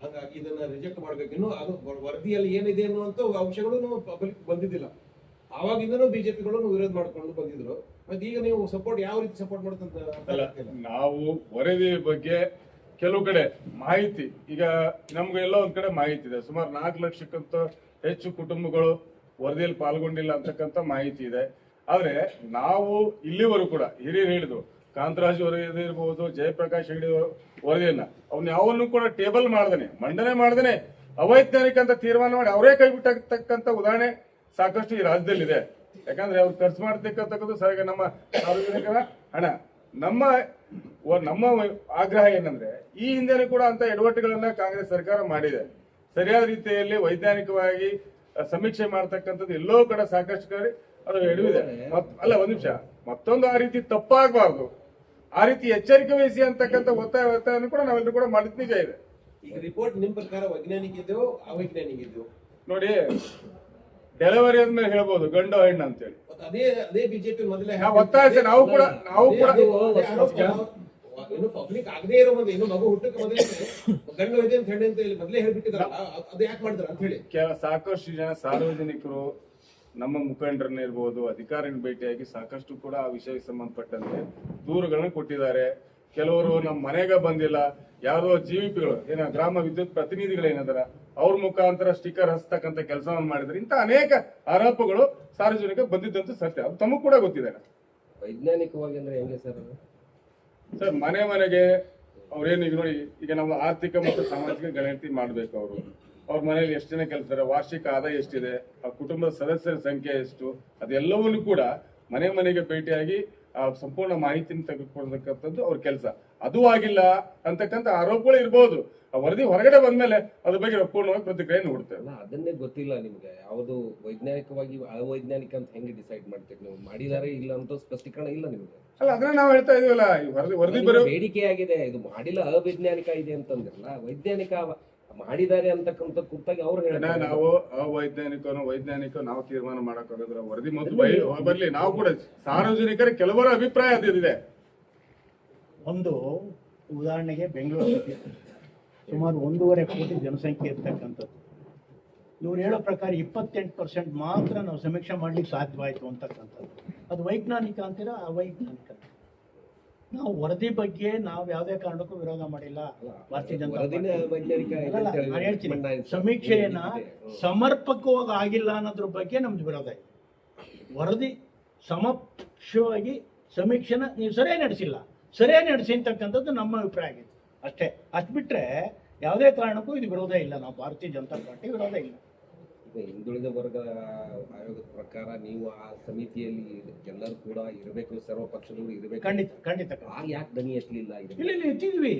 ಹಾಗಾಗಿ ಇದನ್ನ ರಿಜೆಕ್ಟ್ ಮಾಡ್ಬೇಕು. ಇನ್ನು ಅದು ವರದಿಯಲ್ಲಿ ಏನಿದೆ ಅನ್ನುವಂತ ಅಂಶಗಳು ಪಬ್ಲಿಕ್ ಬಂದಿದ್ದಿಲ್ಲ. ಆವಾಗಿಂದನೂ ಬಿಜೆಪಿಗಳು ವಿರೋಧ ಮಾಡ್ಕೊಂಡು ಬಂದಿದ್ರು. ಮತ್ತೆ ಈಗ ನೀವು ಸಪೋರ್ಟ್ ಯಾವ ರೀತಿ ಸಪೋರ್ಟ್ ಮಾಡುತ್ತಂತ ನಾವು ವರದಿ ಬಗ್ಗೆ ಕೆಲವು ಕಡೆ ಮಾಹಿತಿ, ಈಗ ನಮ್ಗೆ ಎಲ್ಲ ಒಂದ್ ಕಡೆ ಮಾಹಿತಿ ಇದೆ, ಸುಮಾರು 4 ಲಕ್ಷಕ್ಕಿಂತ ಹೆಚ್ಚು ಕುಟುಂಬಗಳು ವರದಿಯಲ್ಲಿ ಪಾಲ್ಗೊಂಡಿಲ್ಲ ಅಂತಕ್ಕಂಥ ಮಾಹಿತಿ ಇದೆ. ಆದ್ರೆ ನಾವು ಇಲ್ಲಿವರೆಗೂ ಕೂಡ ಹಿರಿಯರು ಹೇಳಿದ್ರು, ಕಾಂತರಾಜ್ ವರದಿ ಇರ್ಬೋದು, ಜಯಪ್ರಕಾಶ್ ಹೆಗಡೆ ವರದಿಯನ್ನ ಅವ್ನ ಯಾವನ್ನು ಕೂಡ ಟೇಬಲ್ ಮಾಡ್ದೇನೆ ಮಂಡನೆ ಮಾಡ್ದೇನೆ ಅವೈಜ್ಞಾನಿಕ ಅಂತ ತೀರ್ಮಾನ ಮಾಡಿ ಅವರೇ ಕೈ ಬಿಟ್ಟಾಗತಕ್ಕಂಥ ಉದಾಹರಣೆ ಸಾಕಷ್ಟು ಈ ರಾಜ್ಯದಲ್ಲಿದೆ. ಯಾಕಂದ್ರೆ ಅವ್ರು ಖರ್ಚು ಮಾಡ್ತಕ್ಕಂಥದ್ದು ಸರಿಯಾಗಿ ನಮ್ಮ ಸಾರ್ವಜನಿಕರ ಹಣ. ನಮ್ಮ ಆಗ್ರಹ ಏನಂದ್ರೆ ಈ ಹಿಂದೆನೂ ಕೂಡ ಅಂತ ಎಡವಟ್ಟುಗಳನ್ನ ಕಾಂಗ್ರೆಸ್ ಸರ್ಕಾರ ಮಾಡಿದೆ. ಸರಿಯಾದ ರೀತಿಯಲ್ಲಿ ವೈಜ್ಞಾನಿಕವಾಗಿ ಸಮೀಕ್ಷೆ ಮಾಡ್ತಕ್ಕಂಥದ್ದು ಎಲ್ಲೋ ಕಡೆ ಸಾಕಷ್ಟು ಕಡೆ ಅದು ಎಡವಿದೆ. ಅಲ್ಲ ಒಂದ್ ನಿಮಿಷ, ಮತ್ತೊಂದು ಆ ರೀತಿ ತಪ್ಪಾಗಬಾರ್ದು, ಆ ರೀತಿ ಎಚ್ಚರಿಕೆ ವಹಿಸಿ ಅಂತಕ್ಕಂಥ ಒತ್ತಾಯವನ್ನು ಕೂಡ ನಾವೆಲ್ಲರೂ ಕೂಡ ಮಾಡಿದ ನಿಜ ಇದೆ. ಈಗ ರಿಪೋರ್ಟ್ ನಿಮ್ ಪ್ರಕಾರ ವೈಜ್ಞಾನಿಕ ಇದ್ದವು ಅವೈಜ್ಞಾನಿಕ ಇದ್ದವು? ನೋಡಿ, ಡೆಲಿವರಿ ಆದ್ಮೇಲೆ ಹೇಳ್ಬೋದು ಗಂಡು ಹೆಣ್ಣು ಅಂತೇಳಿ. ಅದೇ ಬಿಜೆಪಿ ಮೊದಲೇ ಒತ್ತಾಯಿಸಿ ನಾವು ಕೂಡ ಇನ್ನು ಪಬ್ಲಿಕ್ ಆಗದೆ ಇರೋ ಒಂದು ಇನ್ನು ಮಗು ಹುಟ್ಟಕ್ಕೆ ಮೊದಲೇ ಗಂಡು ಇದೆ ಅಂತ ಹೇಳಿ ಅಂತ ಮೊದಲೇ ಹೇಳ್ಬಿಟ್ಟಿದಾರಲ್ಲ, ಅದು ಯಾಕೆ ಮಾಡಿದಾರ ಅಂತ ಹೇಳಿ ಸಾಕಷ್ಟು ಜನ ಸಾರ್ವಜನಿಕರು ನಮ್ಮ ಮುಖಂಡರನ್ನ ಇರ್ಬೋದು, ಅಧಿಕಾರಿನ ಭೇಟಿಯಾಗಿ ಸಾಕಷ್ಟು ಕೂಡ ಆ ವಿಷಯಕ್ಕೆ ಸಂಬಂಧಪಟ್ಟಂತೆ ದೂರುಗಳನ್ನ ಕೊಟ್ಟಿದ್ದಾರೆ. ಕೆಲವರು ನಮ್ಮ ಮನೆಗೆ ಬಂದಿಲ್ಲ, ಯಾರೋ ಜಿವಿಪಿಗಳು ಏನ ಗ್ರಾಮ ವಿದ್ಯುತ್ ಪ್ರತಿನಿಧಿಗಳೇನದಾರ ಅವ್ರ ಮುಖಾಂತರ ಸ್ಟಿಕ್ಕರ್ ಹಚ್ಚತಕ್ಕಂಥ ಕೆಲಸವನ್ನು ಮಾಡಿದ್ರೆ ಇಂಥ ಅನೇಕ ಆರೋಪಗಳು ಸಾರ್ವಜನಿಕ ಬಂದಿದ್ದಂತೂ ಸತ್ಯ. ಅದು ತಮಗೂ ಕೂಡ ಗೊತ್ತಿದೆ. ವೈಜ್ಞಾನಿಕವಾಗಿ ಅಂದ್ರೆ ಹೆಂಗೆ ಸರ್ ಮನೆಗೆ ಅವ್ರೇನು ಈಗ ನೋಡಿ, ಈಗ ನಾವು ಆರ್ಥಿಕ ಮತ್ತು ಸಾಮಾಜಿಕ ಗಣತಿ ಮಾಡ್ಬೇಕು. ಅವ್ರ ಮನೆಯಲ್ಲಿ ಎಷ್ಟು ಜನ ಕೆಲಸ, ವಾರ್ಷಿಕ ಆದಾಯ ಎಷ್ಟಿದೆ, ಆ ಕುಟುಂಬದ ಸದಸ್ಯರ ಸಂಖ್ಯೆ ಎಷ್ಟು, ಅದೆಲ್ಲವನ್ನೂ ಕೂಡ ಮನೆಗೆ ಭೇಟಿಯಾಗಿ ಆ ಸಂಪೂರ್ಣ ಮಾಹಿತಿನ ತೆಗೆದುಕೊಳ್ತಕ್ಕಂಥದ್ದು ಅವ್ರ ಕೆಲಸ. ಅದು ಆಗಿಲ್ಲ ಅಂತಕ್ಕಂಥ ಆರೋಪಗಳು ಇರ್ಬೋದು. ಆ ವರದಿ ಹೊರಗಡೆ ಬಂದ್ಮೇಲೆ ಅದ್ರ ಬಗ್ಗೆ ಪೂರ್ಣವಾಗಿ ಪ್ರತಿಕ್ರಿಯೆ ನೋಡ್ತೇವೆ. ಅದನ್ನೇ ಗೊತ್ತಿಲ್ಲ ನಿಮ್ಗೆ, ಯಾವುದು ವೈಜ್ಞಾನಿಕವಾಗಿ ಅವೈಜ್ಞಾನಿಕ ಅಂತ ಹೆಂಗೆ ಡಿಸೈಡ್ ಮಾಡ್ತೀರಿ ನೀವು? ಮಾಡಿದಾರೆ ಇಲ್ಲ ಅಂತ ಸ್ಪಷ್ಟೀಕರಣ ಇಲ್ಲ ನಿಮ್ಗೆ. ಅಲ್ಲ ಅದನ್ನ ನಾವು ಹೇಳ್ತಾ ಇದೀವಲ್ಲ, ವರದಿ ಬರೋ ಬೇಡಿಕೆ ಆಗಿದೆ, ಇದು ಮಾಡಿಲ್ಲ ಅವೈಜ್ಞಾನಿಕ ಇದೆ ಅಂತಂದ್ರಲ್ಲ, ವೈಜ್ಞಾನಿಕ ಮಾಡಿದ್ದಾರೆ ಅಂತಕ್ಕಂಥ ಕುರಿತಾಗಿ ಅವ್ರು ಹೇಳ್ತಾರೆ. ನಾವು ವೈಜ್ಞಾನಿಕ ನಾವು ತೀರ್ಮಾನ ಮಾಡಕ್ಕಾಗದ್ರ ವರದಿ ಮೊದಲು ಬರ್ಲಿ. ನಾವು ಕೂಡ ಸಾರ್ವಜನಿಕರ ಕೆಲವರ ಅಭಿಪ್ರಾಯ ಅದಿದೆ. ಒಂದು ಉದಾಹರಣೆಗೆ ಬೆಂಗಳೂರು ಸುಮಾರು 1.5 ಕೋಟಿ ಜನಸಂಖ್ಯೆ ಇರ್ತಕ್ಕಂಥದ್ದು. ಇವ್ರು ಹೇಳೋ ಪ್ರಕಾರ 28% ಮಾತ್ರ ನಾವು ಸಮೀಕ್ಷೆ ಮಾಡ್ಲಿಕ್ಕೆ ಸಾಧ್ಯವಾಯಿತು ಅಂತಕ್ಕಂಥದ್ದು. ಅದು ವೈಜ್ಞಾನಿಕ ಅಂತೀರಾ ಅವೈಜ್ಞಾನಿಕ? ನಾವು ವರದಿ ಬಗ್ಗೆ ನಾವು ಯಾವುದೇ ಕಾರಣಕ್ಕೂ ವಿರೋಧ ಮಾಡಿಲ್ಲ. ಭಾರತೀಯ ಜನತಾ ಪಾರ್ಟಿ ನಾನು ಹೇಳ್ತೀನಿ, ಸಮೀಕ್ಷೆಯನ್ನ ಸಮರ್ಪಕವಾಗಿ ಆಗಿಲ್ಲ ಅನ್ನೋದ್ರ ಬಗ್ಗೆ ನಮ್ದು ವಿರೋಧ ಇದೆ. ವರದಿ ಸಮಕ್ಷವಾಗಿ ಸಮೀಕ್ಷೆನ ನೀವು ಸರಿಯಾಗಿ ನಡೆಸಿ ಅಂತಕ್ಕಂಥದ್ದು ನಮ್ಮ ಅಭಿಪ್ರಾಯ ಆಗಿದೆ ಅಷ್ಟೇ. ಅಷ್ಟು ಬಿಟ್ಟರೆ ಯಾವುದೇ ಕಾರಣಕ್ಕೂ ಇದು ವಿರೋಧ ಇಲ್ಲ. ನಾವು ಭಾರತೀಯ ಜನತಾ ಪಾರ್ಟಿ ವಿರೋಧ ಇಲ್ಲ. ಹಿಂದುಳಿದ ವರ್ಗ ಆಯೋಗದ ಪ್ರಕಾರ ನೀವು ಆ ಸಮಿತಿಯಲ್ಲಿ ಎಲ್ಲರೂ ಕೂಡ ಇರಬೇಕು, ಸರ್ವ ಪಕ್ಷದವರು ಇರಬೇಕು. ಖಂಡಿತ ಯಾಕೆ ದನಿ ಎತ್ತಲಿಲ್ಲ? ಇಲ್ಲಿ ಎತ್ತಿದ್ವಿ,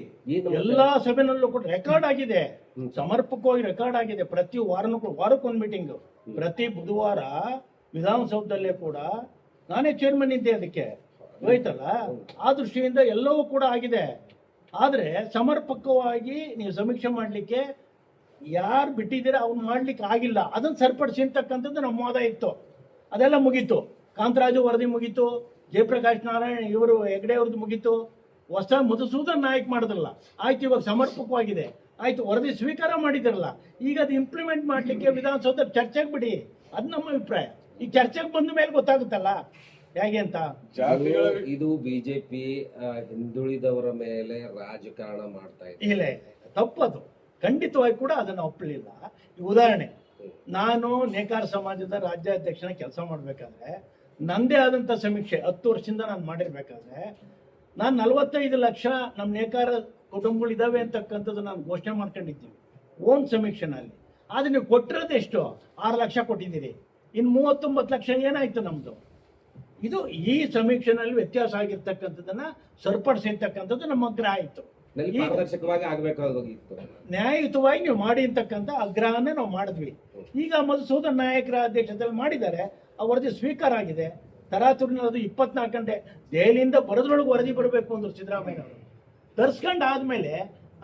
ಎಲ್ಲಾ ಸಭೆನಲ್ಲೂ ಕೂಡ ರೆಕಾರ್ಡ್ ಆಗಿದೆ, ಸಮರ್ಪಕವಾಗಿ ರೆಕಾರ್ಡ್ ಆಗಿದೆ. ಪ್ರತಿ ವಾರಕ್ಕೊಂದು ಮೀಟಿಂಗ್, ಪ್ರತಿ ಬುಧವಾರ ವಿಧಾನಸೌಧದಲ್ಲೇ ಕೂಡ ನಾನೇ ಚೇರ್ಮನ್ ಇದ್ದೆ, ಅದಕ್ಕೆ ಹೋಯ್ತಲ್ಲ. ಆ ದೃಷ್ಟಿಯಿಂದ ಎಲ್ಲವೂ ಕೂಡ ಆಗಿದೆ. ಆದರೆ ಸಮರ್ಪಕವಾಗಿ ನೀವು ಸಮೀಕ್ಷೆ ಮಾಡಲಿಕ್ಕೆ ಯಾರು ಬಿಟ್ಟಿದ್ದೀರಾ ಅವ್ನು ಮಾಡ್ಲಿಕ್ಕೆ ಆಗಿಲ್ಲ, ಅದನ್ನು ಸರಿಪಡಿಸಿ ಅಂತಕ್ಕಂಥದ್ದು ನಮ್ಮ ವಾದ ಇತ್ತು. ಅದೆಲ್ಲ ಮುಗೀತು. ಕಾಂತರಾಜು ವರದಿ ಮುಗೀತು, ಜಯಪ್ರಕಾಶ್ ನಾರಾಯಣ್ ಇವರು ಹೆಗಡೆ ಅವ್ರದ್ದು ಮುಗೀತು, ಹೊಸ ಮಧುಸೂದನ್ ನಾಯಕ್ ಮಾಡಿದ್ರಲ್ಲ, ಆಯ್ತು ಇವಾಗ ಸಮರ್ಪಕವಾಗಿದೆ, ಆಯ್ತು ವರದಿ ಸ್ವೀಕಾರ ಮಾಡಿದಿರಲ್ಲ, ಈಗ ಅದು ಇಂಪ್ಲಿಮೆಂಟ್ ಮಾಡಲಿಕ್ಕೆ ವಿಧಾನಸೌಧ ಚರ್ಚೆಗೆ ಬಿಡಿ. ಅದು ನಮ್ಮ ಅಭಿಪ್ರಾಯ. ಈ ಚರ್ಚೆಗೆ ಬಂದ ಮೇಲೆ ಗೊತ್ತಾಗುತ್ತಲ್ಲ ಹೇಗೆ ಅಂತ. ಇದು ಬಿಜೆಪಿ ಹಿಂದುಳಿದವರ ಮೇಲೆ ರಾಜಕಾರಣ ಮಾಡ್ತಾ ಇದೆ. ಇಲ್ಲ, ತಪ್ಪದು. ಖಂಡಿತವಾಗಿ ಕೂಡ ಅದನ್ನು ಒಪ್ಪಲಿಲ್ಲ. ಉದಾಹರಣೆ, ನಾನು ನೇಕಾರ ಸಮಾಜದ ರಾಜ್ಯಾಧ್ಯಕ್ಷನ ಕೆಲಸ ಮಾಡಬೇಕಾದ್ರೆ ನನ್ನದೇ ಆದಂಥ ಸಮೀಕ್ಷೆ 10 ವರ್ಷದಿಂದ ನಾನು ಮಾಡಿರಬೇಕಾದ್ರೆ ನಾನು 45 ಲಕ್ಷ ನಮ್ಮ ನೇಕಾರ ಕುಟುಂಬಗಳಿದ್ದಾವೆ ಅಂತಕ್ಕಂಥದ್ದು ನಾನು ಘೋಷಣೆ ಮಾಡ್ಕೊಂಡಿದ್ದೀವಿ ಓನ್ ಸಮೀಕ್ಷೆನಲ್ಲಿ. ಆದರೆ ನೀವು ಕೊಟ್ಟಿರೋದು ಎಷ್ಟು? 6 ಲಕ್ಷ ಕೊಟ್ಟಿದ್ದೀರಿ. ಇನ್ನು 39 ಲಕ್ಷ ಏನಾಯಿತು ನಮ್ಮದು? ಇದು ಈ ಸಮೀಕ್ಷೆನಲ್ಲಿ ವ್ಯತ್ಯಾಸ ಆಗಿರ್ತಕ್ಕಂಥದ್ದನ್ನು ಸರಿಪಡಿಸಿರ್ತಕ್ಕಂಥದ್ದು ನಮ್ಮ ಆಗ್ರಹ ಆಯಿತು. ಪಾರದರ್ಶಕವಾಗಿ ಆಗಬೇಕಾಗಿತ್ತು, ನ್ಯಾಯಯುತವಾಗಿ ನೀವು ಮಾಡಿ ಅಂತಕ್ಕಂಥ ಆಗ್ರಹನೇ ನಾವು ಮಾಡಿದ್ವಿ. ಈಗ ಮಧುಸೂದನ್ ನಾಯಕರ ಅಧ್ಯಕ್ಷತೆಯಲ್ಲಿ ಮಾಡಿದ್ದಾರೆ, ಆ ವರದಿ ಸ್ವೀಕಾರ ಆಗಿದೆ. ತರಾತುರಿನದು 24 ಗಂಟೆ ದೆಹಲಿಯಿಂದ ಬರೋದ್ರೊಳಗೆ ವರದಿ ಬರಬೇಕು ಅಂದರು ಸಿದ್ದರಾಮಯ್ಯನವರು. ತರಿಸ್ಕೊಂಡು ಆದಮೇಲೆ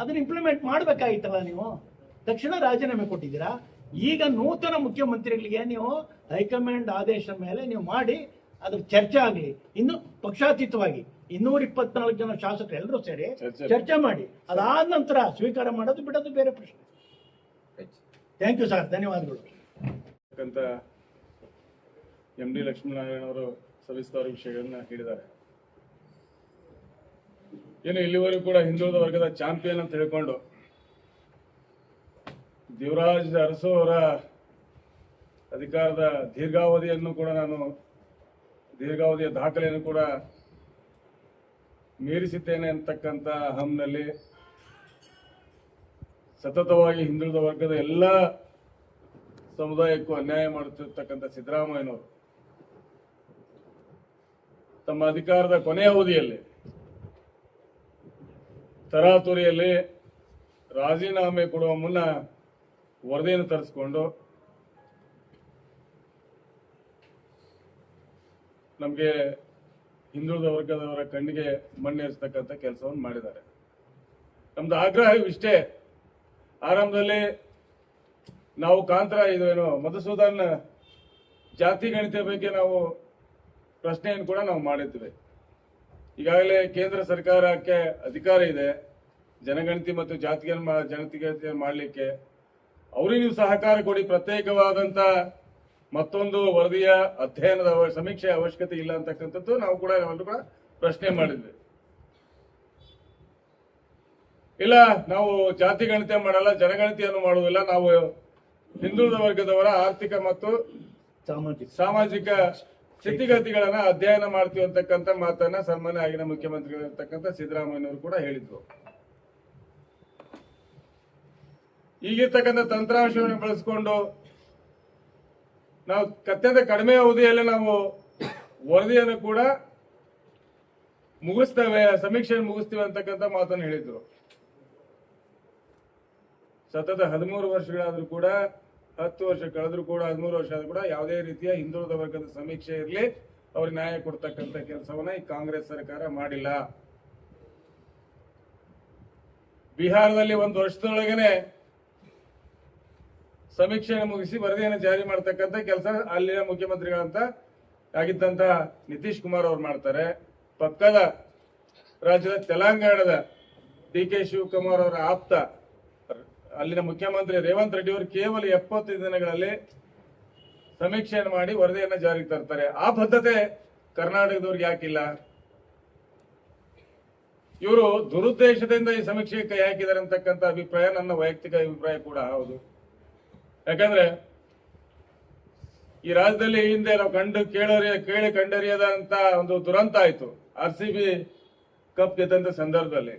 ಅದನ್ನು ಇಂಪ್ಲಿಮೆಂಟ್ ಮಾಡಬೇಕಾಗಿತ್ತಲ್ಲ. ನೀವು ತಕ್ಷಣ ರಾಜೀನಾಮೆ ಕೊಟ್ಟಿದ್ದೀರಾ. ಈಗ ನೂತನ ಮುಖ್ಯಮಂತ್ರಿಗಳಿಗೆ ನೀವು ಹೈಕಮಾಂಡ್ ಆದೇಶ ಮೇಲೆ ನೀವು ಮಾಡಿ ಅದ್ರ ಚರ್ಚೆ ಆಗಲಿ. ಇನ್ನು ಪಕ್ಷಾತೀತವಾಗಿ 224 ಜನ ಶಾಸಕರು ಎಲ್ಲರೂ ಸೇರಿ ಚರ್ಚೆ ಮಾಡಿ ಅದಾದ ನಂತರ ಸ್ವೀಕಾರ ಮಾಡೋದು ಬಿಡೋದು ಬೇರೆ ಪ್ರಶ್ನೆ. ಥ್ಯಾಂಕ್ ಯು ಸರ್, ಧನ್ಯವಾದಗಳು. MD ಲಕ್ಷ್ಮೀನಾರಾಯಣ ಅವರು ಸವಿಸ್ತಾರ ವಿಷಯಗಳನ್ನ ಹೇಳಿದ್ದಾರೆ. ಏನು ಇಲ್ಲಿವರೆಗೂ ಕೂಡ ಹಿಂದುಳಿದ ವರ್ಗದ ಚಾಂಪಿಯನ್ ಅಂತ ಹೇಳ್ಕೊಂಡು ದೇವರಾಜ್ ಅರಸು ಅವರ ಅಧಿಕಾರದ ದೀರ್ಘಾವಧಿಯ ದಾಖಲೆಯನ್ನು ಕೂಡ ಮೀರಿಸಿದ್ದೇನೆ ಅಂತಕ್ಕಂಥ ಹಮ್ನಲ್ಲಿ ಸತತವಾಗಿ ಹಿಂದುಳಿದ ವರ್ಗದ ಎಲ್ಲ ಸಮುದಾಯಕ್ಕೂ ಅನ್ಯಾಯ ಮಾಡುತ್ತಿರ್ತಕ್ಕಂಥ ಸಿದ್ದರಾಮಯ್ಯನವರು ತಮ್ಮ ಅಧಿಕಾರದ ಕೊನೆಯ ಅವಧಿಯಲ್ಲಿ ತರಾತುರಿಯಲ್ಲಿ ರಾಜೀನಾಮೆ ಕೊಡುವ ಮುನ್ನ ವರದಿಯನ್ನು ತರಿಸಿಕೊಂಡು ನಮಗೆ ಹಿಂದುಳಿದ ವರ್ಗದವರ ಕಣ್ಣಿಗೆ ಮಣ್ಣೇರಿಸ್ತಕ್ಕಂಥ ಕೆಲಸವನ್ನು ಮಾಡಿದ್ದಾರೆ. ನಮ್ದು ಆಗ್ರಹ ಇಷ್ಟೇ. ಆರಂಭದಲ್ಲಿ ನಾವು ಮಧುಸೂದನ್ ಜಾತಿ ಗಣಿತ ಬಗ್ಗೆ ನಾವು ಪ್ರಶ್ನೆಯನ್ನು ಕೂಡ ನಾವು ಮಾಡಿದ್ವಿ. ಈಗಾಗಲೇ ಕೇಂದ್ರ ಸರ್ಕಾರಕ್ಕೆ ಅಧಿಕಾರ ಇದೆ ಜನಗಣತಿ ಮತ್ತು ಜನಗಣತಿ ಮಾಡಲಿಕ್ಕೆ. ಅವ್ರಿಗೆ ನೀವು ಸಹಕಾರ ಕೊಡಿ. ಪ್ರತ್ಯೇಕವಾದಂತ ಮತ್ತೊಂದು ವರದಿಯ ಅಧ್ಯಯನದ ಸಮೀಕ್ಷೆ ಅವಶ್ಯಕತೆ ಇಲ್ಲ ಅಂತಕ್ಕಂಥದ್ದು ನಾವು ಕೂಡ ಪ್ರಶ್ನೆ ಮಾಡಿದ್ವಿ. ಇಲ್ಲ, ನಾವು ಜಾತಿ ಗಣತಿ ಮಾಡಲ್ಲ, ಜನಗಣತಿಯನ್ನು ಮಾಡುವುದಿಲ್ಲ, ನಾವು ಹಿಂದುಳಿದ ವರ್ಗದವರ ಆರ್ಥಿಕ ಮತ್ತು ಸಾಮಾಜಿಕ ಸ್ಥಿತಿಗತಿಗಳನ್ನ ಅಧ್ಯಯನ ಮಾಡ್ತೀವಿ ಅಂತಕ್ಕಂಥ ಮಾತನ್ನ ಸನ್ಮಾನ್ಯ ಆಗಿನ ಮುಖ್ಯಮಂತ್ರಿಗಳಿರ್ತಕ್ಕಂಥ ಸಿದ್ದರಾಮಯ್ಯನವರು ಕೂಡ ಹೇಳಿದ್ರು. ಈಗಿರ್ತಕ್ಕಂಥ ತಂತ್ರಾಂಶವನ್ನು ಬಳಸಿಕೊಂಡು ನಾವು ಅತ್ಯಂತ ಕಡಿಮೆ ಅವಧಿಯಲ್ಲಿ ನಾವು ವರದಿಯನ್ನು ಕೂಡ ಮುಗಿಸ್ತೇವೆ, ಸಮೀಕ್ಷೆಯನ್ನು ಮುಗಿಸ್ತೇವೆ ಅಂತಕ್ಕಂಥ ಮಾತನ್ನು ಹೇಳಿದ್ರು. ಸತತ 13 ವರ್ಷಗಳಾದ್ರೂ ಕೂಡ 10 ವರ್ಷ ಕಳೆದ್ರೂ ಕೂಡ 13 ವರ್ಷ ಆದ್ರೂ ಕೂಡ ಯಾವುದೇ ರೀತಿಯ ಹಿಂದುಳಿದ ವರ್ಗದ ಸಮೀಕ್ಷೆ ಇರಲಿ ಅವ್ರಿಗೆ ನ್ಯಾಯ ಕೊಡ್ತಕ್ಕಂಥ ಕೆಲಸವನ್ನ ಈ ಕಾಂಗ್ರೆಸ್ ಸರ್ಕಾರ ಮಾಡಿಲ್ಲ. ಬಿಹಾರದಲ್ಲಿ 1 ವರ್ಷದೊಳಗನೆ ಸಮೀಕ್ಷೆಯನ್ನು ಮುಗಿಸಿ ವರದಿಯನ್ನು ಜಾರಿ ಮಾಡತಕ್ಕಂಥ ಕೆಲಸ ಅಲ್ಲಿನ ಮುಖ್ಯಮಂತ್ರಿಗಳಂತ ಆಗಿದ್ದಂತ ನಿತೀಶ್ ಕುಮಾರ್ ಅವರು ಮಾಡ್ತಾರೆ. ಪಕ್ಕದ ರಾಜ್ಯದ ತೆಲಂಗಾಣದ DK ಶಿವಕುಮಾರ್ ಅವರ ಆಪ್ತ ಅಲ್ಲಿನ ಮುಖ್ಯಮಂತ್ರಿ ರೇವಂತ್ ರೆಡ್ಡಿ ಅವರು ಕೇವಲ 75 ದಿನಗಳಲ್ಲಿ ಸಮೀಕ್ಷೆಯನ್ನು ಮಾಡಿ ವರದಿಯನ್ನು ಜಾರಿಗೆ ತರ್ತಾರೆ. ಆ ಬದ್ಧತೆ ಕರ್ನಾಟಕದವ್ರಿಗೆ ಯಾಕಿಲ್ಲ? ಇವರು ದುರುದ್ದೇಶದಿಂದ ಈ ಸಮೀಕ್ಷೆಗೆ ಕೈ ಹಾಕಿದ್ದಾರೆ ಅಂತಕ್ಕಂಥ ಅಭಿಪ್ರಾಯ ನನ್ನ ವೈಯಕ್ತಿಕ ಅಭಿಪ್ರಾಯ ಕೂಡ ಹೌದು. ಯಾಕಂದ್ರೆ ಈ ರಾಜ್ಯದಲ್ಲಿ ಹಿಂದೆ ನಾವು ಕೇಳಿ ಕಂಡರಿಯದಂತ ಒಂದು ದುರಂತ ಆಯ್ತು. RCB ಕಪ್ ಗೆದ್ದಂತ ಸಂದರ್ಭದಲ್ಲಿ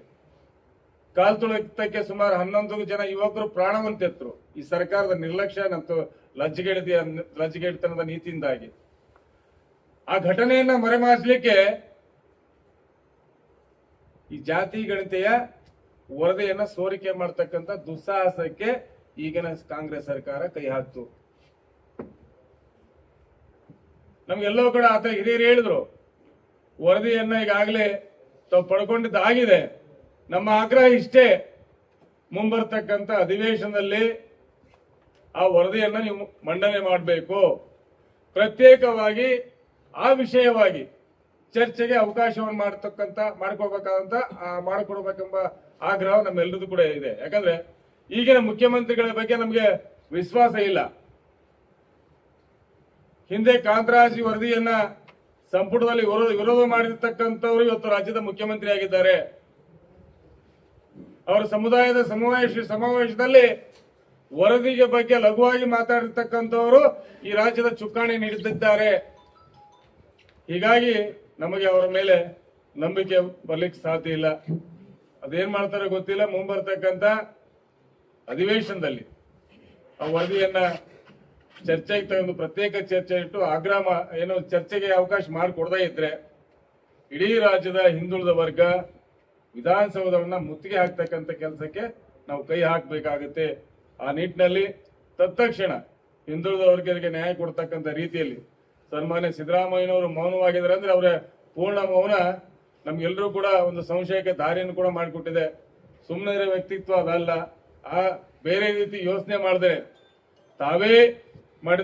ಕಾಲ್ ತುಳಿತಕ್ಕೆ ಸುಮಾರು 11 ಜನ ಯುವಕರು ಪ್ರಾಣವನ್ನು ತೆತ್ತರು. ಈ ಸರ್ಕಾರದ ನಿರ್ಲಕ್ಷ್ಯ ಮತ್ತು ಲಜ್ಜೆಗೆಡಿತನದ ನೀತಿಯಿಂದಾಗಿ. ಆ ಘಟನೆಯನ್ನ ಮರೆಮಾಚಲಿಕ್ಕೆ ಈ ಜಾತಿ ಗಣತಿಯ ವರದಿಯನ್ನ ಸೋರಿಕೆ ಮಾಡತಕ್ಕಂಥ ದುಸ್ಸಾಹಸಕ್ಕೆ ಈಗಿನ ಕಾಂಗ್ರೆಸ್ ಸರ್ಕಾರ ಕೈ ಹಾಕ್ತು. ನಮ್ಗೆಲ್ಲೋ ಕೂಡ ಆತ ಹಿರಿಯರು ಹೇಳಿದ್ರು, ವರದಿಯನ್ನ ಈಗಾಗಲೇ ತಾವು ಪಡ್ಕೊಂಡಿದ್ದಾಗಿದೆ. ನಮ್ಮ ಆಗ್ರಹ ಇಷ್ಟೇ, ಮುಂಬರ್ತಕ್ಕಂಥ ಅಧಿವೇಶನದಲ್ಲಿ ಆ ವರದಿಯನ್ನ ನೀವು ಮಂಡನೆ ಮಾಡಬೇಕು. ಪ್ರತ್ಯೇಕವಾಗಿ ಆ ವಿಷಯವಾಗಿ ಚರ್ಚೆಗೆ ಅವಕಾಶವನ್ನು ಮಾಡಿಕೊಡ್ಬೇಕೆಂಬ ಆಗ್ರಹ ನಮ್ಮೆಲ್ಲರದು ಕೂಡ ಇದೆ. ಯಾಕಂದ್ರೆ ಈಗಿನ ಮುಖ್ಯಮಂತ್ರಿಗಳ ಬಗ್ಗೆ ನಮಗೆ ವಿಶ್ವಾಸ ಇಲ್ಲ. ಹಿಂದೆ ಕಾಂತರಾಜ್ ವರದಿಯನ್ನ ಸಂಪುಟದಲ್ಲಿ ವಿರೋಧ ಮಾಡಿರ್ತಕ್ಕಂಥವ್ರು ಇವತ್ತು ರಾಜ್ಯದ ಮುಖ್ಯಮಂತ್ರಿ ಆಗಿದ್ದಾರೆ. ಅವರ ಸಮುದಾಯದ ಸಮಾವೇಶದಲ್ಲಿ ವರದಿಗೆ ಬಗ್ಗೆ ಲಘುವಾಗಿ ಮಾತಾಡಿರ್ತಕ್ಕಂಥವರು ಈ ರಾಜ್ಯದ ಚುಕ್ಕಾಣಿ ನೀಡುತ್ತಿದ್ದಾರೆ. ಹೀಗಾಗಿ ನಮಗೆ ಅವರ ಮೇಲೆ ನಂಬಿಕೆ ಬರ್ಲಿಕ್ಕೆ ಸಾಧ್ಯ ಇಲ್ಲ. ಅದೇನ್ ಮಾಡ್ತಾರೆ ಗೊತ್ತಿಲ್ಲ. ಮುಂಬರ್ತಕ್ಕಂಥ ಅಧಿವೇಶನದಲ್ಲಿ ಆ ವರದಿಯನ್ನ ಚರ್ಚೆಗೆ ತಗೊಂಡು ಪ್ರತ್ಯೇಕ ಚರ್ಚೆ ಇಟ್ಟು ಏನು ಚರ್ಚೆಗೆ ಅವಕಾಶ ಮಾಡಿಕೊಡದೇ ಇದ್ರೆ ಇಡೀ ರಾಜ್ಯದ ಹಿಂದುಳಿದ ವರ್ಗ ವಿಧಾನಸೌಧವನ್ನ ಮುತ್ತಿಗೆ ಹಾಕ್ತಕ್ಕಂಥ ಕೆಲಸಕ್ಕೆ ನಾವು ಕೈ ಹಾಕಬೇಕಾಗುತ್ತೆ. ಆ ನಿಟ್ಟಿನಲ್ಲಿ ತತ್ಕ್ಷಣ ಹಿಂದುಳಿದ ವರ್ಗರಿಗೆ ನ್ಯಾಯ ಕೊಡ್ತಕ್ಕಂಥ ರೀತಿಯಲ್ಲಿ ಸನ್ಮಾನ್ಯ ಸಿದ್ದರಾಮಯ್ಯನವರು ಮೌನವಾಗಿದ್ದಾರೆ ಅಂದ್ರೆ ಅವರ ಪೂರ್ಣ ಮೌನ ನಮ್ಗೆಲ್ಲರೂ ಕೂಡ ಒಂದು ಸಂಶಯಕ್ಕೆ ದಾರಿಯನ್ನು ಕೂಡ ಮಾಡಿಕೊಟ್ಟಿದೆ. ಸುಮ್ಮನೆ ಇರೋ ವ್ಯಕ್ತಿತ್ವ ಅದಲ್ಲ. ಆ ಬೇರೆ ರೀತಿ ಯೋಚನೆ ಮಾಡದೆ ತಾವೇ ಮಾಡಿ